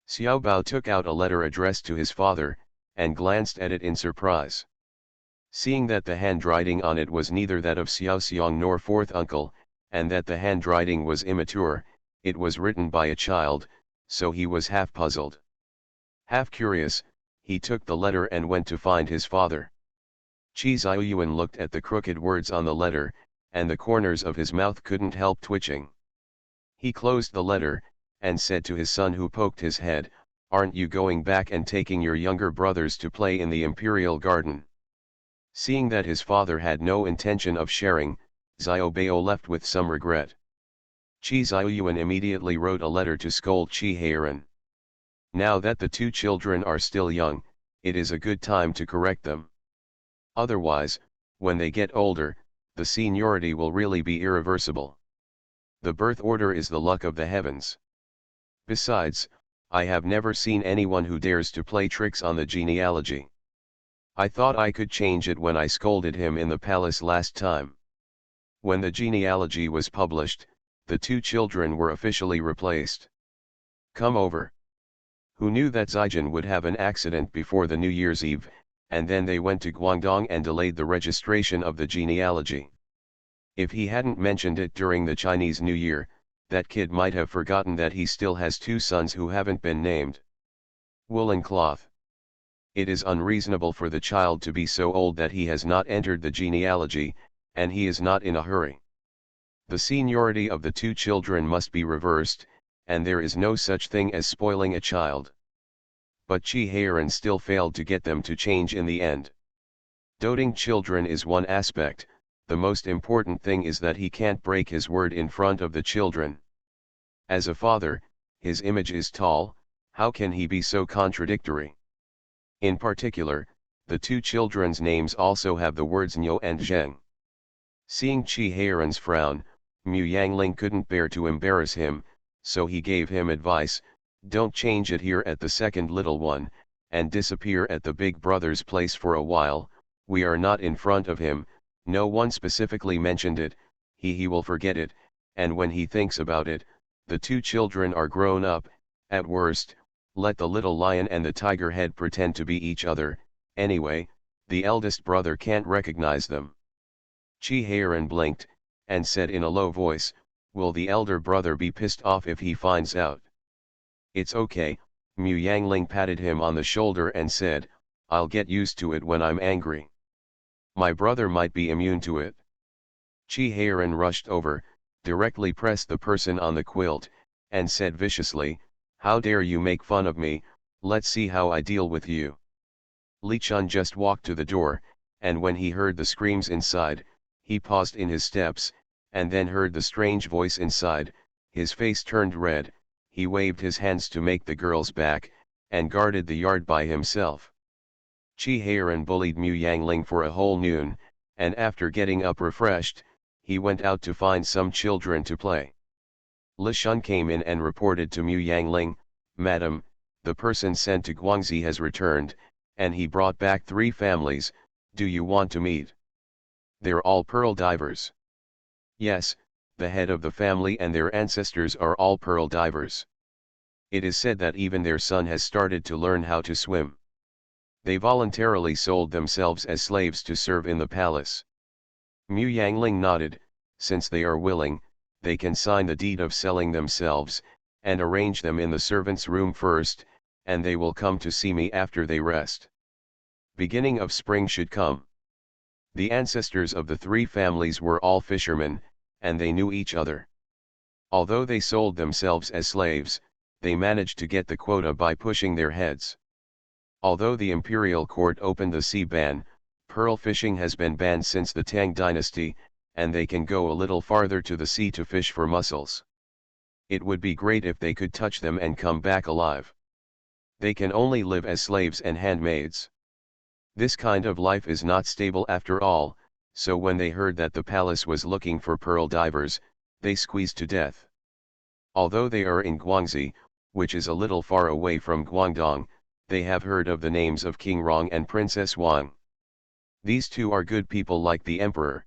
Speaker 1: Xiao Bao took out a letter addressed to his father, and glanced at it in surprise. Seeing that the handwriting on it was neither that of Xiao Xiong nor fourth uncle, and that the handwriting was immature, it was written by a child, so he was half puzzled. Half curious, he took the letter and went to find his father. Qi Ziyuan looked at the crooked words on the letter, and the corners of his mouth couldn't help twitching. He closed the letter, and said to his son who poked his head, "Aren't you going back and taking your younger brothers to play in the imperial garden?" Seeing that his father had no intention of sharing, Xiao Bao left with some regret. Qi Ziyuan immediately wrote a letter to scold Qi Heiran. Now that the two children are still young, it is a good time to correct them. Otherwise, when they get older, the seniority will really be irreversible. The birth order is the luck of the heavens. Besides, I have never seen anyone who dares to play tricks on the genealogy. I thought I could change it when I scolded him in the palace last time. When the genealogy was published, the two children were officially replaced. Come over. Who knew that Zijin would have an accident before the New Year's Eve, and then they went to Guangdong and delayed the registration of the genealogy. If he hadn't mentioned it during the Chinese New Year, that kid might have forgotten that he still has two sons who haven't been named. Woolen cloth. It is unreasonable for the child to be so old that he has not entered the genealogy, and he is not in a hurry. The seniority of the two children must be reversed, and there is no such thing as spoiling a child. But Qi Heiran still failed to get them to change in the end. Doting children is one aspect, the most important thing is that he can't break his word in front of the children. As a father, his image is tall, how can he be so contradictory? In particular, the two children's names also have the words Niu and Zheng. Seeing Qi Heiran's frown, Mu Yangling couldn't bear to embarrass him, so he gave him advice, don't change it here at the second little one, and disappear at the big brother's place for a while. We are not in front of him, no one specifically mentioned it, he will forget it, and when he thinks about it, the two children are grown up. At worst, let the little lion and the tiger head pretend to be each other, anyway, the eldest brother can't recognize them. Qi Heiran blinked, and said in a low voice, will the elder brother be pissed off if he finds out? It's okay, Mu Yangling patted him on the shoulder and said, I'll get used to it when I'm angry. My brother might be immune to it. Qi Heiran rushed over, directly pressed the person on the quilt, and said viciously, how dare you make fun of me, let's see how I deal with you. Li Chun just walked to the door, and when he heard the screams inside, he paused in his steps, and then heard the strange voice inside. His face turned red, he waved his hands to make the girls back, and guarded the yard by himself. Qi Heiran bullied Mu Yangling for a whole noon, and after getting up refreshed, he went out to find some children to play. Li Shun came in and reported to Mu Yangling, "Madam, the person sent to Guangxi has returned, and he brought back 3 families, do you want to meet? They're all pearl divers." Yes, the head of the family and their ancestors are all pearl divers. It is said that even their son has started to learn how to swim. They voluntarily sold themselves as slaves to serve in the palace. Mu Yangling nodded. Since they are willing, they can sign the deed of selling themselves, and arrange them in the servants' room first, and they will come to see me after they rest. Beginning of spring should come. The ancestors of the 3 families were all fishermen, and they knew each other. Although they sold themselves as slaves, they managed to get the quota by pushing their heads. Although the imperial court opened the sea ban, pearl fishing has been banned since the Tang dynasty, and they can go a little farther to the sea to fish for mussels. It would be great if they could touch them and come back alive. They can only live as slaves and handmaids. This kind of life is not stable after all, so when they heard that the palace was looking for pearl divers, they squeezed to death. Although they are in Guangxi, which is a little far away from Guangdong, they have heard of the names of King Rong and Princess Wang. These 2 are good people like the emperor.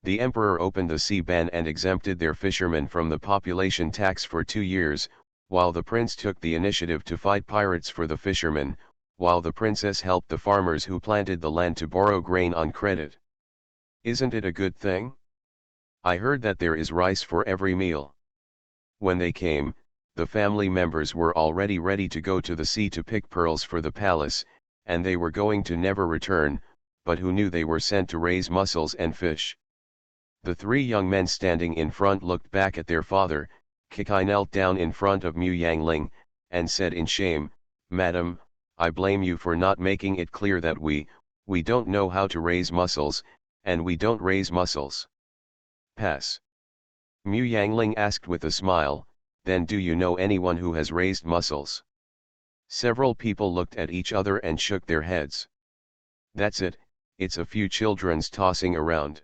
Speaker 1: The emperor opened the sea ban and exempted their fishermen from the population tax for 2 years, while the prince took the initiative to fight pirates for the fishermen, while the princess helped the farmers who planted the land to borrow grain on credit. Isn't it a good thing? I heard that there is rice for every meal. When they came, the family members were already ready to go to the sea to pick pearls for the palace, and they were going to never return, but who knew they were sent to raise mussels and fish. The 3 young men standing in front looked back at their father. Kikai knelt down in front of Mu Yangling, and said in shame, "Madam, I blame you for not making it clear that we don't know how to raise mussels, and we don't raise mussels." Pass. Mu Yangling asked with a smile, "Then do you know anyone who has raised mussels?" Several people looked at each other and shook their heads. That's it, it's a few children's tossing around.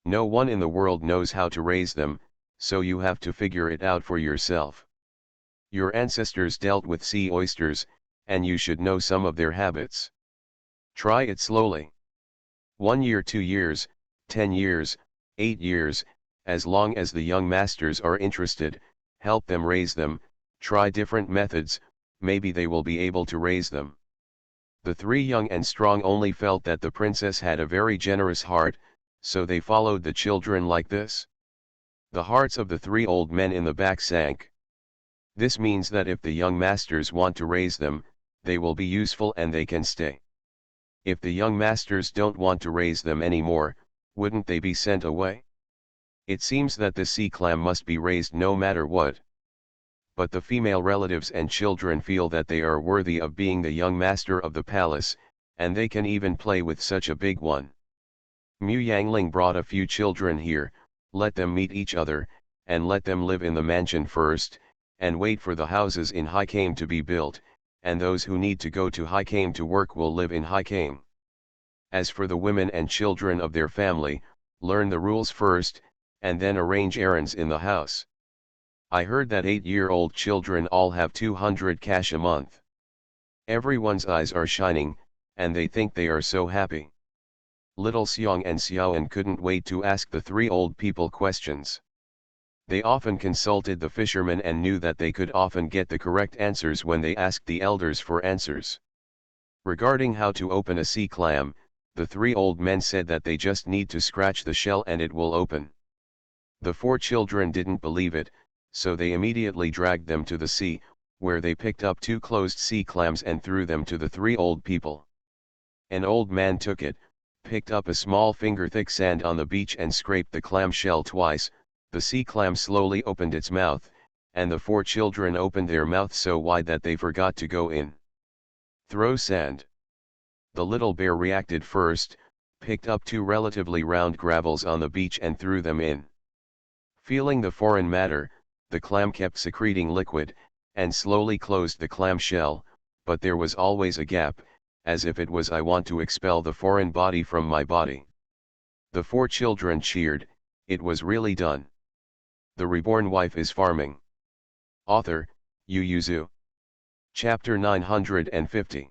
Speaker 1: No one in the world knows how to raise them, so you have to figure it out for yourself. Your ancestors dealt with sea oysters, and you should know some of their habits. Try it slowly. 1 year, 2 years, 10 years, 8 years, as long as the young masters are interested, help them raise them, try different methods, maybe they will be able to raise them. The 3 young and strong only felt that the princess had a very generous heart, so they followed the children like this. The hearts of the 3 old men in the back sank. This means that if the young masters want to raise them, they will be useful and they can stay. If the young masters don't want to raise them anymore, wouldn't they be sent away? It seems that the sea clam must be raised no matter what. But the female relatives and children feel that they are worthy of being the young master of the palace, and they can even play with such a big one. Mu Yangling brought a few children here, let them meet each other, and let them live in the mansion first, and wait for the houses in Haikame to be built, and those who need to go to Haikame to work will live in Haikame. As for the women and children of their family, learn the rules first, and then arrange errands in the house. I heard that 8-year-old children all have 200 cash a month. Everyone's eyes are shining, and they think they are so happy. Little Xiong and Xiaoan couldn't wait to ask the 3 old people questions. They often consulted the fishermen and knew that they could often get the correct answers when they asked the elders for answers. Regarding how to open a sea clam, the 3 old men said that they just need to scratch the shell and it will open. The 4 children didn't believe it, so they immediately dragged them to the sea, where they picked up 2 closed sea clams and threw them to the 3 old people. An old man took it, picked up a small finger-thick sand on the beach and scraped the clam shell twice. The sea clam slowly opened its mouth, and the 4 children opened their mouths so wide that they forgot to go in. Throw sand. The little bear reacted first, picked up 2 relatively round gravels on the beach and threw them in. Feeling the foreign matter, the clam kept secreting liquid, and slowly closed the clam shell, but there was always a gap, as if it was "I want to expel the foreign body from my body." The 4 children cheered, It was really done. The Reborn Wife is Farming. Author, Yu. Chapter 950.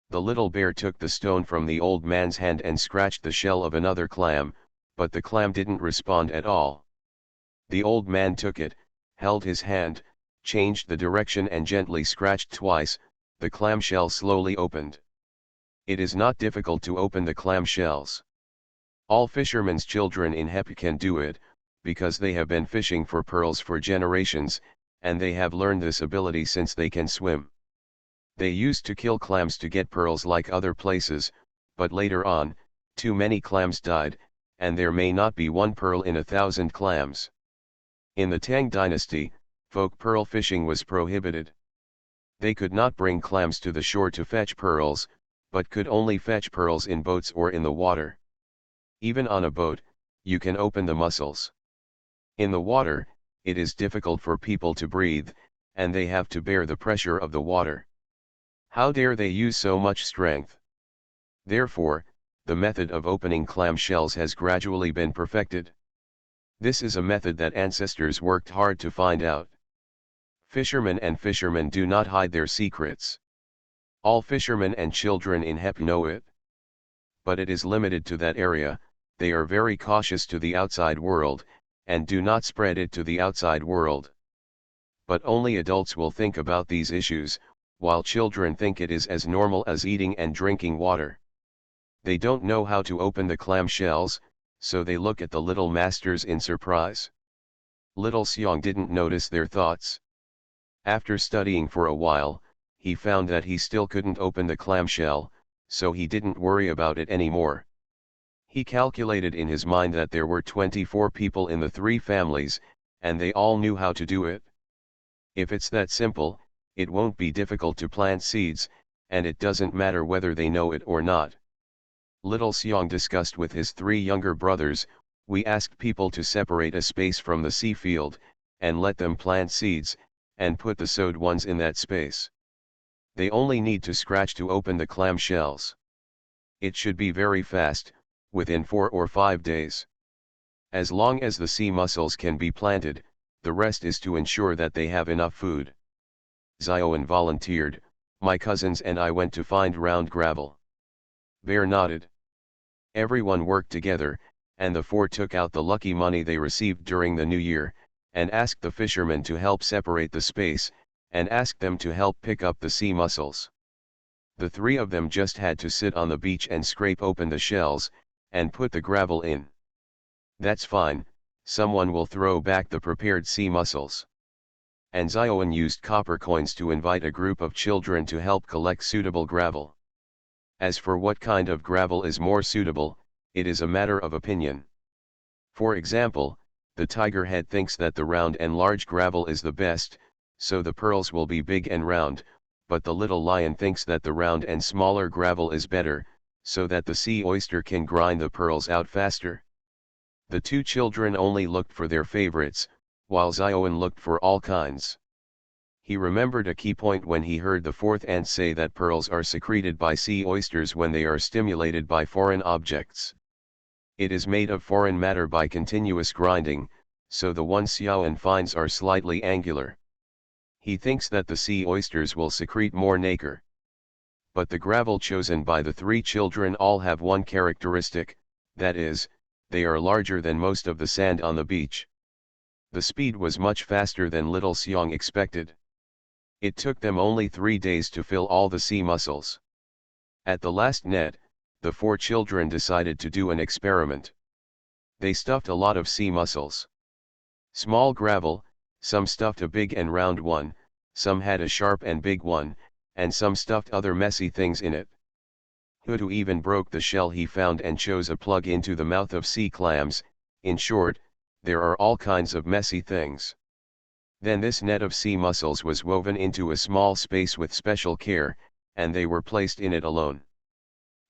Speaker 1: The little bear took the stone from the old man's hand and scratched the shell of another clam, but the clam didn't respond at all. The old man took it, held his hand, changed the direction and gently scratched twice. The clam shell slowly opened. It is not difficult to open the clam shells. All fishermen's children in Hep can do it, because they have been fishing for pearls for generations, and they have learned this ability since they can swim. They used to kill clams to get pearls like other places, but later on, too many clams died, and there may not be one pearl in 1,000 clams. In the Tang dynasty, folk pearl fishing was prohibited. They could not bring clams to the shore to fetch pearls, but could only fetch pearls in boats or in the water. Even on a boat, you can open the mussels. In the water, it is difficult for people to breathe, and they have to bear the pressure of the water. How dare they use so much strength? Therefore, the method of opening clam shells has gradually been perfected. This is a method that ancestors worked hard to find out. Fishermen do not hide their secrets. All fishermen and children in Hep know it. But it is limited to that area. They are very cautious to the outside world, and do not spread it to the outside world. But only adults will think about these issues, while children think it is as normal as eating and drinking water. They don't know how to open the clam shells, so they look at the little masters in surprise. Little Xiong didn't notice their thoughts. After studying for a while, he found that he still couldn't open the clam shell, so he didn't worry about it anymore. He calculated in his mind that there were 24 people in the 3 families, and they all knew how to do it. If it's that simple, it won't be difficult to plant seeds, and it doesn't matter whether they know it or not. Little Xiong discussed with his 3 younger brothers. We asked people to separate a space from the sea field, and let them plant seeds, and put the sowed ones in that space. They only need to scratch to open the clam shells. It should be very fast, within 4 or 5 days. As long as the sea mussels can be planted, the rest is to ensure that they have enough food. Xiaoan volunteered. My cousins and I went to find round gravel. Bear nodded. Everyone worked together, and the 4 took out the lucky money they received during the new year, and asked the fishermen to help separate the space, and asked them to help pick up the sea mussels. The 3 of them just had to sit on the beach and scrape open the shells, and put the gravel in. That's fine, someone will throw back the prepared sea mussels. And Xiaoan used copper coins to invite a group of children to help collect suitable gravel. As for what kind of gravel is more suitable, it is a matter of opinion. For example, the tiger head thinks that the round and large gravel is the best, so the pearls will be big and round, but the little lion thinks that the round and smaller gravel is better, so that the sea oyster can grind the pearls out faster. The 2 children only looked for their favorites, while Xiaoan looked for all kinds. He remembered a key point when he heard the 4th ant say that pearls are secreted by sea oysters when they are stimulated by foreign objects. It is made of foreign matter by continuous grinding, so the ones Xiaoan finds are slightly angular. He thinks that the sea oysters will secrete more nacre. But the gravel chosen by the 3 children all have one characteristic, that is, they are larger than most of the sand on the beach. The speed was much faster than little Xiong expected. It took them only 3 days to fill all the sea mussels. At the last net, the 4 children decided to do an experiment. They stuffed a lot of sea mussels. Small gravel, some stuffed a big and round one, some had a sharp and big one, and some stuffed other messy things in it. Hutu even broke the shell he found and chose a plug into the mouth of sea clams. In short, there are all kinds of messy things. Then this net of sea mussels was woven into a small space with special care, and they were placed in it alone.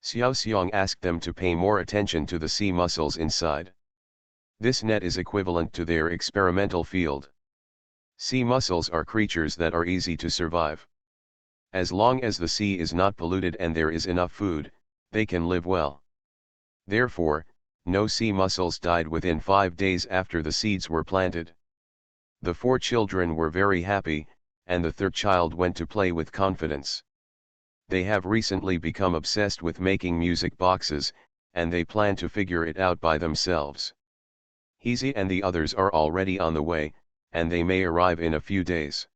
Speaker 1: Xiao Xiong asked them to pay more attention to the sea mussels inside. This net is equivalent to their experimental field. Sea mussels are creatures that are easy to survive. As long as the sea is not polluted and there is enough food, they can live well. Therefore, No sea mussels died within 5 days after the seeds were planted. The 4 children were very happy, and the third child went to play with confidence. They have recently become obsessed with making music boxes, and they plan to figure it out by themselves. Heezy and the others are already on the way, and they may arrive in a few days.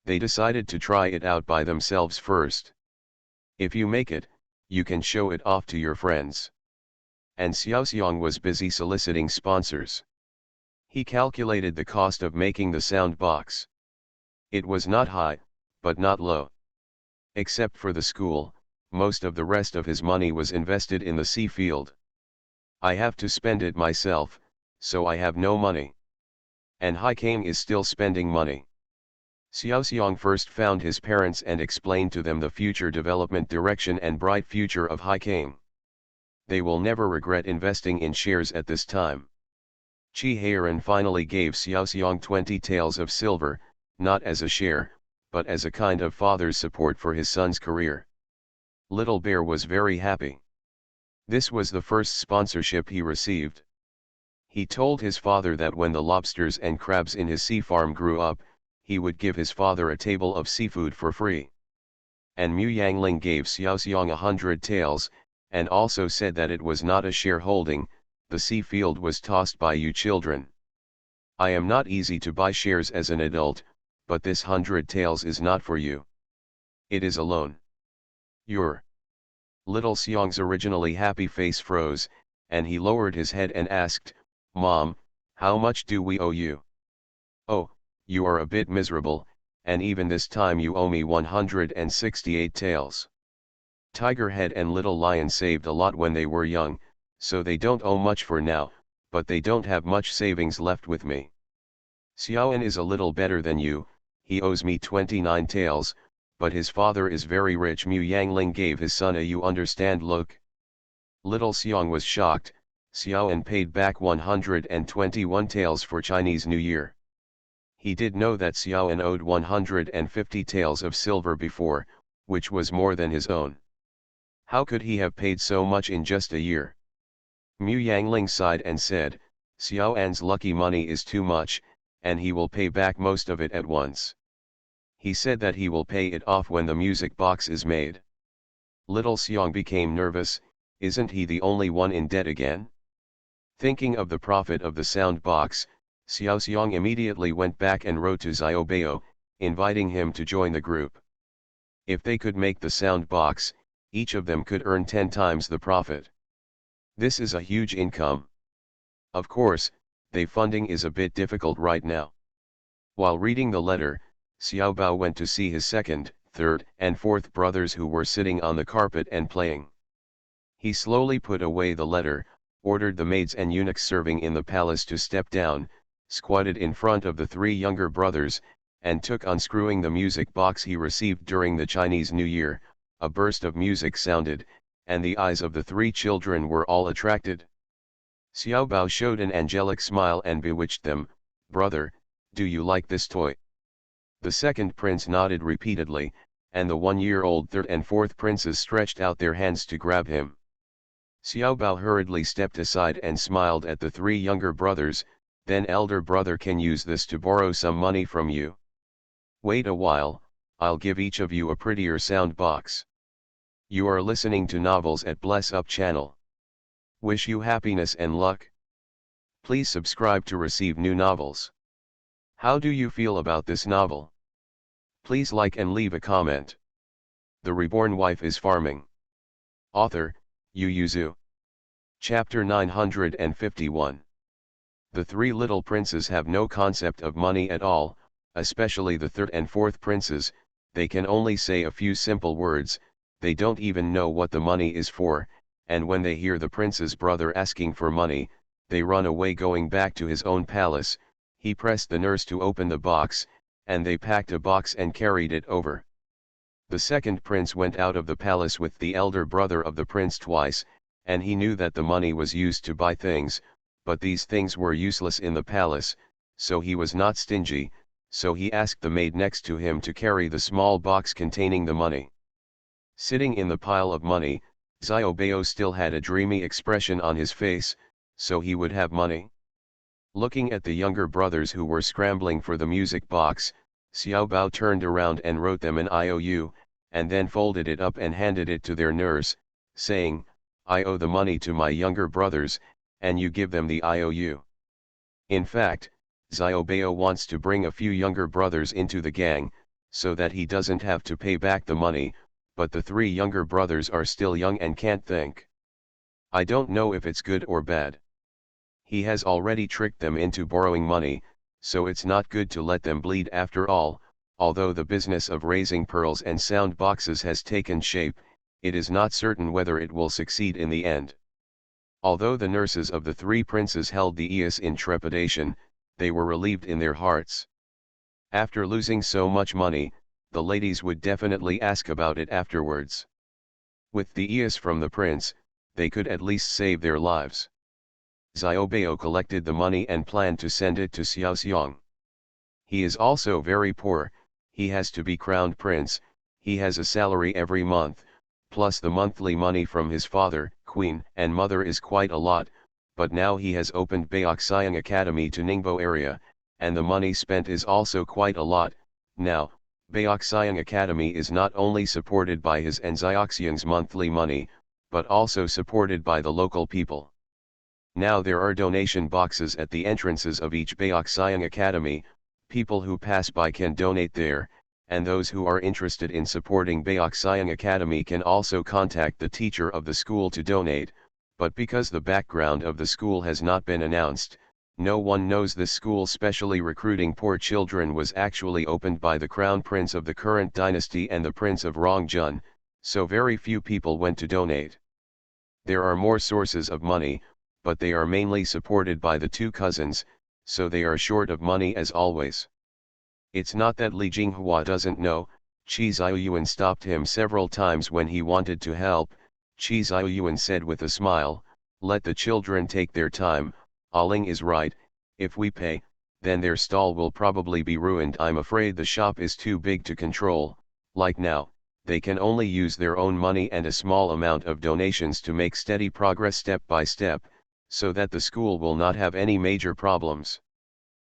Speaker 1: They decided to try it out by themselves first. If you make it, you can show it off to your friends. And Xiaoxiang was busy soliciting sponsors. He calculated the cost of making the sound box. It was not high, but not low. Except for the school, most of the rest of his money was invested in the sea field. I have to spend it myself, so I have no money. And Haikang is still spending money. Xiaoxiang first found his parents and explained to them the future development direction and bright future of Haikang. They will never regret investing in shares at this time. Qi Heiran finally gave Xiaoxiang 20 taels of silver, not as a share, but as a kind of father's support for his son's career. Little Bear was very happy. This was the first sponsorship he received. He told his father that when the lobsters and crabs in his sea farm grew up, he would give his father a table of seafood for free. And Mu Yangling gave Xiaoxiang 100 taels, and also said that it was not a shareholding, the sea field was tossed by you children. I am not easy to buy shares as an adult, but this 100 taels is not for you. It is a loan. Your little Xiang's originally happy face froze, and he lowered his head and asked, Mom, how much do we owe you? Oh, you are a bit miserable, and even this time you owe me 168 taels. Tiger Head and Little Lion saved a lot when they were young, so they don't owe much for now, but they don't have much savings left with me. Xiaoan is a little better than you, he owes me 29 taels, but his father is very rich. Mu Yangling gave his son a you understand look. Little Xiang was shocked. Xiaoan paid back 121 taels for Chinese New Year. He did know that Xiaoan owed 150 taels of silver before, which was more than his own. How could he have paid so much in just a year? Mu Yangling sighed and said, Xiaoan's lucky money is too much, and he will pay back most of it at once. He said that he will pay it off when the music box is made. Little Xiang became nervous. Isn't he the only one in debt again? Thinking of the profit of the sound box, Xiaoxiang immediately went back and wrote to Xiaobao, inviting him to join the group. If they could make the sound box, each of them could earn 10 times the profit. This is a huge income. Of course, the funding is a bit difficult right now. While reading the letter, Xiaobao went to see his second, third, and fourth brothers who were sitting on the carpet and playing. He slowly put away the letter, ordered the maids and eunuchs serving in the palace to step down, squatted in front of the 3 younger brothers, and took unscrewing the music box he received during the Chinese New Year. A burst of music sounded, and the eyes of the 3 children were all attracted. Xiaobao showed an angelic smile and bewitched them. Brother, do you like this toy? The second prince nodded repeatedly, and the 1-year-old third and fourth princes stretched out their hands to grab him. Xiaobao hurriedly stepped aside and smiled at the 3 younger brothers. Then elder brother can use this to borrow some money from you. Wait a while, I'll give each of you a prettier sound box. You are listening to Novels at Bless Up channel. Wish you happiness and luck. Please subscribe to receive new novels. How do you feel about this novel? Please like and leave a comment. The Reborn Wife is Farming. Author, Yu Yuzu. Chapter 951. The 3 little princes have no concept of money at all, especially the third and fourth princes. They can only say a few simple words, they don't even know what the money is for, and when they hear the prince's brother asking for money, they run away going back to his own palace. He pressed the nurse to open the box, and they packed a box and carried it over. The second prince went out of the palace with the elder brother of the prince twice, and he knew that the money was used to buy things, but these things were useless in the palace, so he was not stingy, so he asked the maid next to him to carry the small box containing the money. Sitting in the pile of money, Xiaobao still had a dreamy expression on his face. so he would have money. Looking at the younger brothers who were scrambling for the music box, Xiao Bao turned around and wrote them an IOU, and then folded it up and handed it to their nurse, saying, "I owe the money to my younger brothers, and you give them the IOU." In fact, Xiao Bao wants to bring a few younger brothers into the gang, so that he doesn't have to pay back the money, but the 3 younger brothers are still young and can't think. I don't know if it's good or bad. He has already tricked them into borrowing money, so it's not good to let them bleed after all. Although the business of raising pearls and sound boxes has taken shape, it is not certain whether it will succeed in the end. Although the nurses of the 3 princes held the ears in trepidation, they were relieved in their hearts. After losing so much money, the ladies would definitely ask about it afterwards. With the ears from the prince, they could at least save their lives. Xiao Bao collected the money and planned to send it to Xiao Xiang. He is also very poor, he has to be crowned prince, he has a salary every month, plus the monthly money from his father, queen, and mother is quite a lot, but now he has opened Baoxiang Academy to Ningbo area, and the money spent is also quite a lot. Now, Baoxiang Academy is not only supported by his and Xiaoxiang's monthly money, but also supported by the local people. Now there are donation boxes at the entrances of each Baoxiang Academy, people who pass by can donate there, and those who are interested in supporting Baoxiang Academy can also contact the teacher of the school to donate, but because the background of the school has not been announced, no one knows this school specially recruiting poor children was actually opened by the crown prince of the current dynasty and the prince of Rongjun, so very few people went to donate. There are more sources of money, but they are mainly supported by the 2 cousins, so they are short of money as always. It's not that Li Jinghua doesn't know, Qi Xiaoyuan stopped him several times when he wanted to help. Qi Xiaoyuan said with a smile, "Let the children take their time, Aling is right, if we pay, then their stall will probably be ruined. I'm afraid the shop is too big to control, like now. They can only use their own money and a small amount of donations to make steady progress step by step, so that the school will not have any major problems."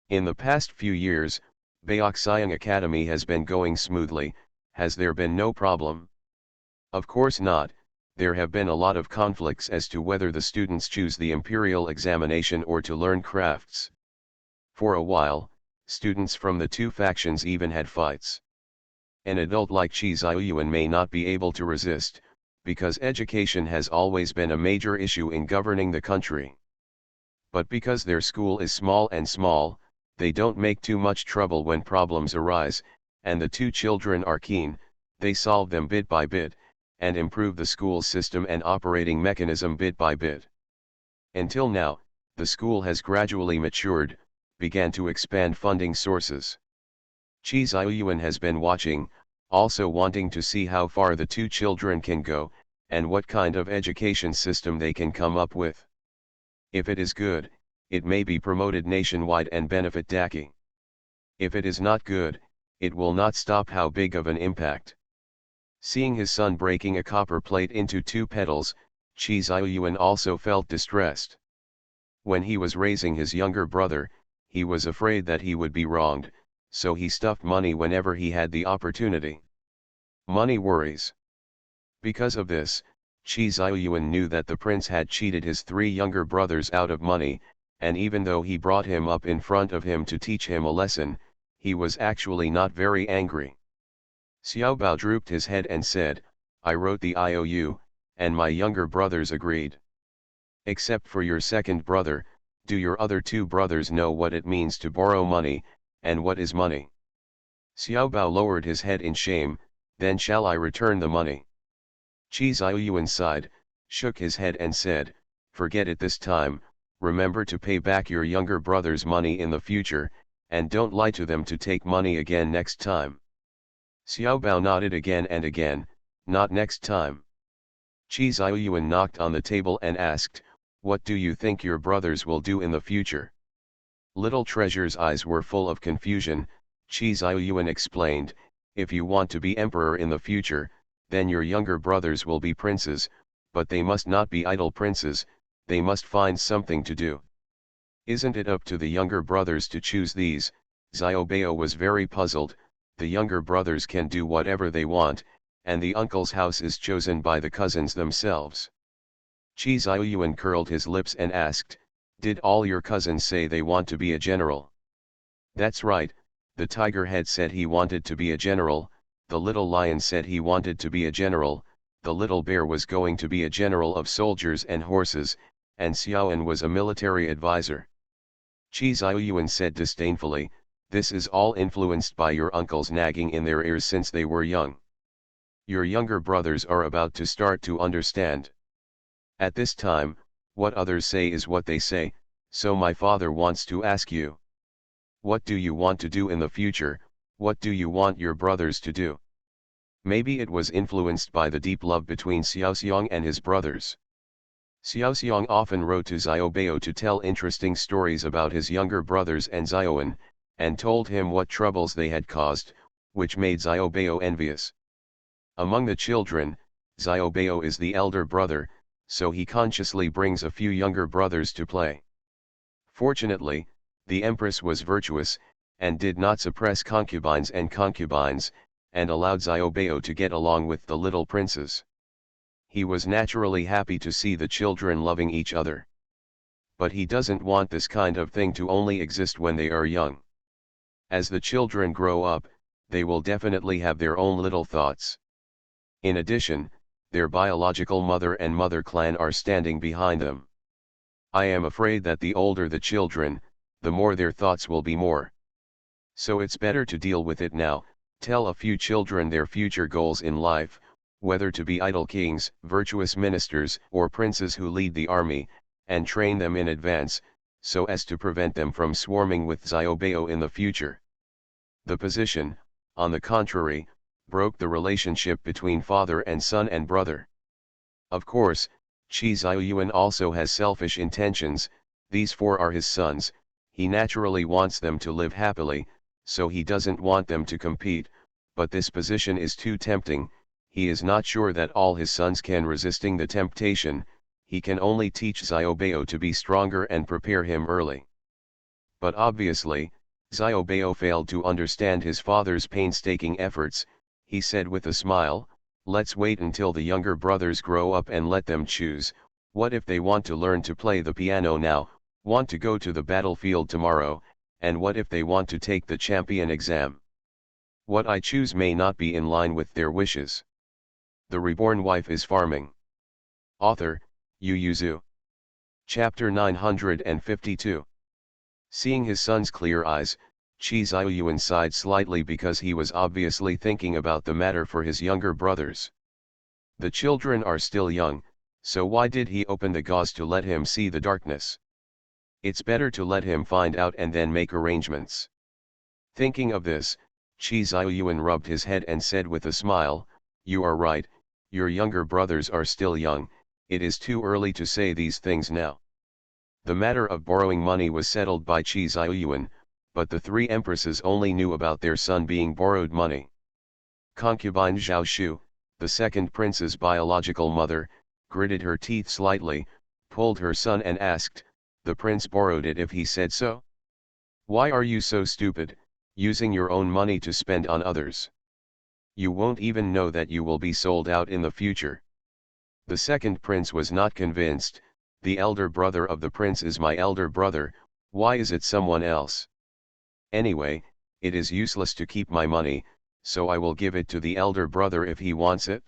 Speaker 1: In the past few years, Baoxiang Academy has been going smoothly. Has there been no problem? Of course not, there have been a lot of conflicts as to whether the students choose the imperial examination or to learn crafts. For a while, students from the 2 factions even had fights. An adult like Qi Xiaoyuan may not be able to resist, because education has always been a major issue in governing the country. But because their school is small, they don't make too much trouble when problems arise, and the 2 children are keen, they solve them bit by bit, and improve the school system and operating mechanism bit by bit. Until now, the school has gradually matured, began to expand funding sources. Qi Xiaoyuan has been watching, also wanting to see how far the 2 children can go, and what kind of education system they can come up with. If it is good, it may be promoted nationwide and benefit Daki. If it is not good, it will not stop how big of an impact. Seeing his son breaking a copper plate into 2 petals, Qi Xiaoyuan also felt distressed. When he was raising his younger brother, he was afraid that he would be wronged, so he stuffed money whenever he had the opportunity. Money worries. Because of this, Qi Xiaoyuan knew that the prince had cheated his 3 younger brothers out of money, and even though he brought him up in front of him to teach him a lesson, he was actually not very angry. Xiao Bao drooped his head and said, "I wrote the IOU, and my younger brothers agreed. Except for your second brother, do your other 2 brothers know what it means to borrow money, and what is money?" Xiao Bao lowered his head in shame. "Then shall I return the money?" Qi Xiaoyuan sighed, shook his head and said, "Forget it this time, remember to pay back your younger brother's money in the future, and don't lie to them to take money again next time." Xiao Bao nodded again and again, "Not next time." Qi Xiaoyuan knocked on the table and asked, "What do you think your brothers will do in the future?" Little Treasure's eyes were full of confusion. Qi Xiaoyuan explained, "If you want to be emperor in the future, then your younger brothers will be princes, but they must not be idle princes, they must find something to do. Isn't it up to the younger brothers to choose these? Xiaobao was very puzzled. The younger brothers can do whatever they want, and the uncle's house is chosen by the cousins themselves. Qi Xiaoyuan curled his lips and asked, "Did all your cousins say they want to be a general?" "That's right," the tiger head said he wanted to be a general, the little lion said he wanted to be a general, the little bear was going to be a general of soldiers and horses, and Xiaoan was a military advisor. Qi Xiaoyuan said disdainfully, "This is all influenced by your uncles nagging in their ears since they were young. Your younger brothers are about to start to understand. At this time, what others say is what they say, so my father wants to ask you. What do you want to do in the future? What do you want your brothers to do?" Maybe it was influenced by the deep love between Xiaoxiang and his brothers. Xiaoxiang often wrote to Xiaobao to tell interesting stories about his younger brothers and Xiaoan, and told him what troubles they had caused, which made Xiaobao envious. Among the children, Xiaobao is the elder brother, so he consciously brings a few younger brothers to play. Fortunately, the empress was virtuous, and did not suppress concubines, and allowed Xiaobao to get along with the little princes. He was naturally happy to see the children loving each other. But he doesn't want this kind of thing to only exist when they are young. As the children grow up, they will definitely have their own little thoughts. In addition, their biological mother and mother clan are standing behind them. I am afraid that the older the children, the more their thoughts will be more. So it's better to deal with it now, tell a few children their future goals in life, whether to be idle kings, virtuous ministers, or princes who lead the army, and train them in advance, so as to prevent them from swarming with Xiaobao in the future. The position, on the contrary, broke the relationship between father and son and brother. Of course, Qi Xiaoyuan also has selfish intentions. These four are his sons, he naturally wants them to live happily, so he doesn't want them to compete, but this position is too tempting. He is not sure that all his sons can resisting the temptation. He can only teach Xiaobao to be stronger and prepare him early. But obviously, Xiaobao failed to understand his father's painstaking efforts. He said with a smile, "Let's wait until the younger brothers grow up and let them choose. What if they want to learn to play the piano now, want to go to the battlefield tomorrow, and what if they want to take the champion exam? What I choose may not be in line with their wishes." The Reborn Wife is Farming. Author, Yu Yuzu. Chapter 952. Seeing his son's clear eyes, Qi Xiaoyuan sighed slightly because he was obviously thinking about the matter for his younger brothers. The children are still young, so why did he open the gauze to let him see the darkness? It's better to let him find out and then make arrangements. Thinking of this, Qi Xiaoyuan rubbed his head and said with a smile, "You are right, your younger brothers are still young, it is too early to say these things now." The matter of borrowing money was settled by Qi Xiaoyuan, but the three empresses only knew about their son being borrowed money. Concubine Zhao Shu, the second prince's biological mother, gritted her teeth slightly, pulled her son and asked, "The prince borrowed it if he said so? Why are you so stupid, using your own money to spend on others? You won't even know that you will be sold out in the future." The second prince was not convinced. "The elder brother of the prince is my elder brother, why is it someone else? Anyway, it is useless to keep my money, so I will give it to the elder brother if he wants it."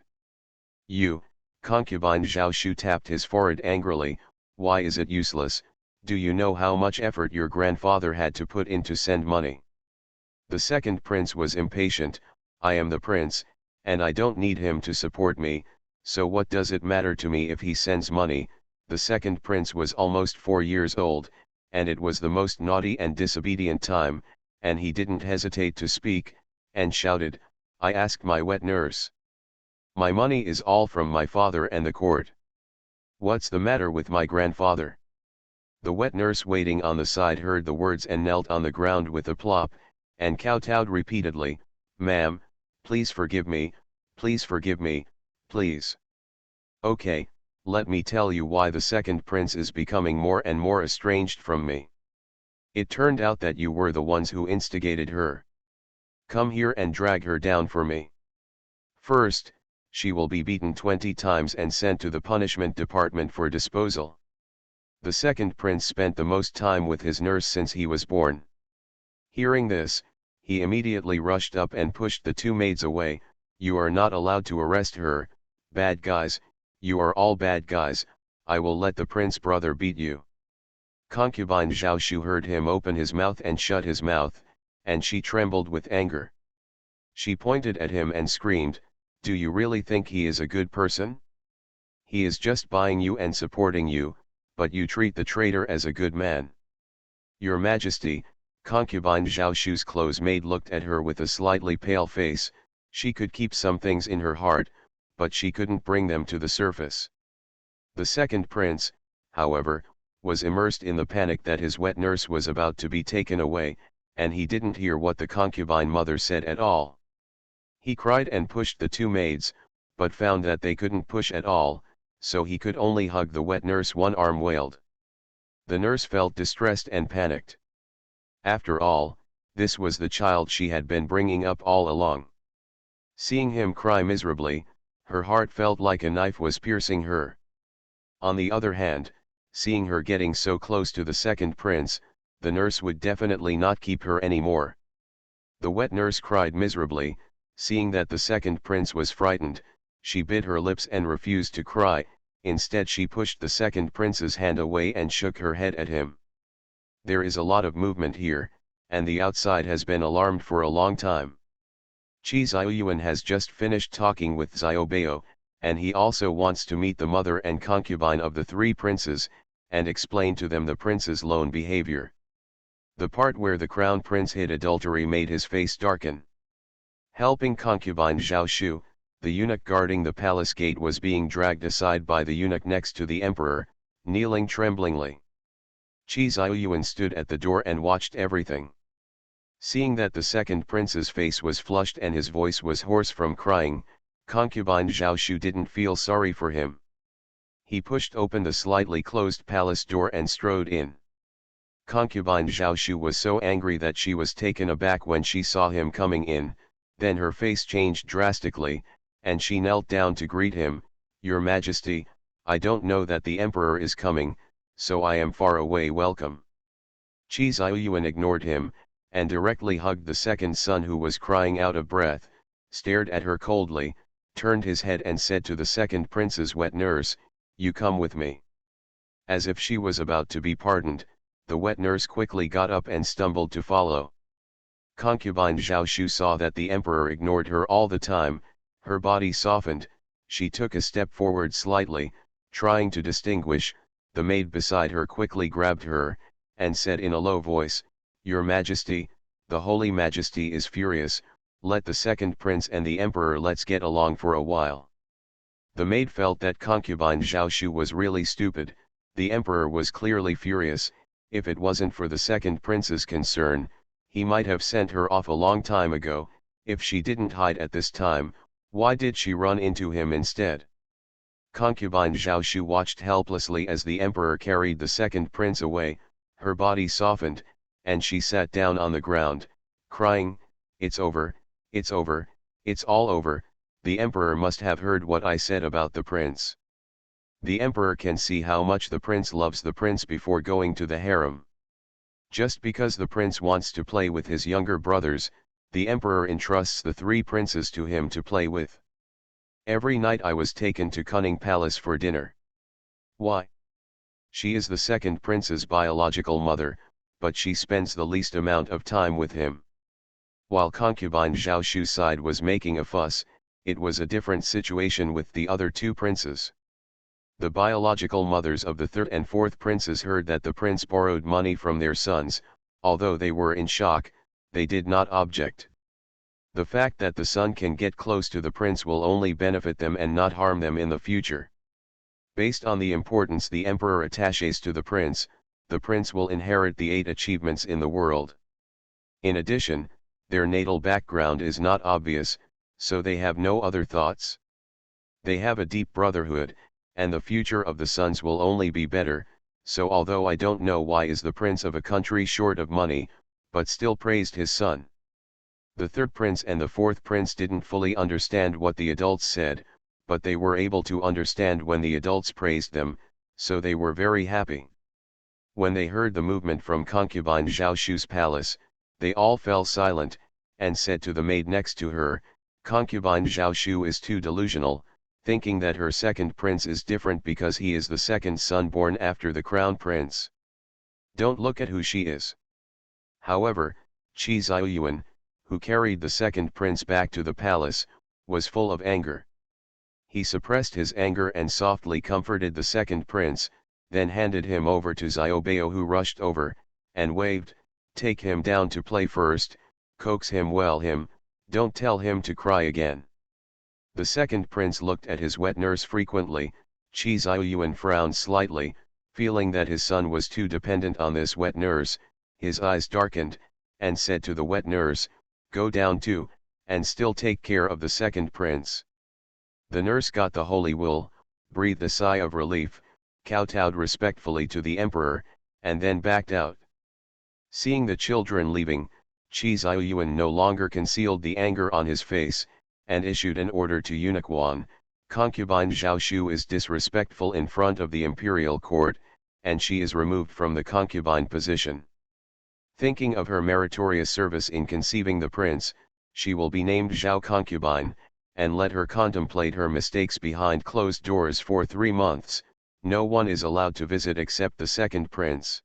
Speaker 1: "You," concubine Zhao Shu tapped his forehead angrily, "why is it useless? Do you know how much effort your grandfather had to put in to send money?" The second prince was impatient. "I am the prince, and I don't need him to support me, so what does it matter to me if he sends money?" The second prince was almost 4 years old, and it was the most naughty and disobedient time, and he didn't hesitate to speak, and shouted, "I ask my wet nurse. My money is all from my father and the court. What's the matter with my grandfather?" The wet nurse waiting on the side heard the words and knelt on the ground with a plop, and kowtowed repeatedly, "Ma'am, please forgive me, please forgive me, please." "Okay, let me tell you why the second prince is becoming more and more estranged from me. It turned out that you were the ones who instigated her. Come here and drag her down for me. First, she will be beaten 20 times and sent to the punishment department for disposal. The second prince spent the most time with his nurse since he was born. Hearing this, he immediately rushed up and pushed the two maids away. You are not allowed to arrest her, bad guys, you are all bad guys, I will let the prince brother beat you. Concubine Zhao Shu heard him open his mouth and shut his mouth, and she trembled with anger. She pointed at him and screamed, do you really think he is a good person? He is just buying you and supporting you, but you treat the traitor as a good man. Your Majesty, concubine Zhao Shu's clothes maid looked at her with a slightly pale face. She could keep some things in her heart, but she couldn't bring them to the surface. The second prince, however, was immersed in the panic that his wet nurse was about to be taken away, and he didn't hear what the concubine mother said at all. He cried and pushed the two maids, but found that they couldn't push at all, so he could only hug the wet nurse. One arm wailed. The nurse felt distressed and panicked. After all, this was the child she had been bringing up all along. Seeing him cry miserably, her heart felt like a knife was piercing her. On the other hand, seeing her getting so close to the second prince, the nurse would definitely not keep her anymore. The wet nurse cried miserably. Seeing that the second prince was frightened, she bit her lips and refused to cry. Instead she pushed the second prince's hand away and shook her head at him. There is a lot of movement here, and the outside has been alarmed for a long time. Qi Xiaoyuan has just finished talking with Xiaobao, and he also wants to meet the mother and concubine of the three princes, and explain to them the prince's lone behavior. The part where the crown prince hid adultery made his face darken. Helping concubine Zhao Shu, the eunuch guarding the palace gate was being dragged aside by the eunuch next to the emperor, kneeling tremblingly. Qi Xiaoyuan stood at the door and watched everything. Seeing that the second prince's face was flushed and his voice was hoarse from crying, concubine Zhao Shu didn't feel sorry for him. He pushed open the slightly closed palace door and strode in. Concubine Zhao Shu was so angry that she was taken aback when she saw him coming in. Then her face changed drastically, and she knelt down to greet him. Your Majesty, I don't know that the Emperor is coming, so I am far away. Welcome. Qi Xiaoyuan ignored him, and directly hugged the second son who was crying out of breath, stared at her coldly, turned his head and said to the second prince's wet nurse, you come with me. As if she was about to be pardoned, the wet nurse quickly got up and stumbled to follow. Concubine Zhao Shu saw that the emperor ignored her all the time. Her body softened. She took a step forward slightly, trying to distinguish. The maid beside her quickly grabbed her, and said in a low voice, Your Majesty, the Holy Majesty is furious, let the second prince and the emperor let's get along for a while. The maid felt that concubine Zhao Shu was really stupid. The emperor was clearly furious. If it wasn't for the second prince's concern, he might have sent her off a long time ago. If she didn't hide at this time, why did she run into him instead? Concubine Zhao Shu watched helplessly as the emperor carried the second prince away. Her body softened, and she sat down on the ground, crying, It's over, it's over, it's all over. The emperor must have heard what I said about the prince. The emperor can see how much the prince loves the prince before going to the harem. Just because the prince wants to play with his younger brothers, the emperor entrusts the three princes to him to play with. Every night I was taken to Cunning Palace for dinner. Why? She is the second prince's biological mother, but she spends the least amount of time with him. While concubine Zhao Shu's side was making a fuss, it was a different situation with the other two princes. The biological mothers of the third and fourth princes heard that the prince borrowed money from their sons. Although they were in shock, they did not object. The fact that the son can get close to the prince will only benefit them and not harm them in the future. Based on the importance the emperor attaches to the prince will inherit the 8 achievements in the world. In addition, their natal background is not obvious, so they have no other thoughts. They have a deep brotherhood, and the future of the sons will only be better, so although I don't know why is the prince of a country short of money, but still praised his son. The third prince and the fourth prince didn't fully understand what the adults said, but they were able to understand when the adults praised them, so they were very happy. When they heard the movement from concubine Zhao Shu's palace, they all fell silent, and said to the maid next to her, "Concubine Zhao Shu is too delusional, thinking that her second prince is different because he is the second son born after the crown prince. Don't look at who she is." However, Qi Ziyuan, who carried the second prince back to the palace, was full of anger. He suppressed his anger and softly comforted the second prince, then handed him over to Xiaobao, who rushed over, and waved, "Take him down to play first, coax him well don't tell him to cry again." The second prince looked at his wet nurse frequently. Qi Ziyuan frowned slightly, feeling that his son was too dependent on this wet nurse. His eyes darkened, and said to the wet nurse, "Go down too, and still take care of the second prince." The nurse got the holy wool, breathed a sigh of relief, kowtowed respectfully to the emperor, and then backed out. Seeing the children leaving, Qi Ziyuan no longer concealed the anger on his face, and issued an order to eunuch Wan, "Concubine Zhao Shu is disrespectful in front of the imperial court, and she is removed from the concubine position. Thinking of her meritorious service in conceiving the prince, she will be named Zhao Concubine, and let her contemplate her mistakes behind closed doors for 3 months, no one is allowed to visit except the second prince."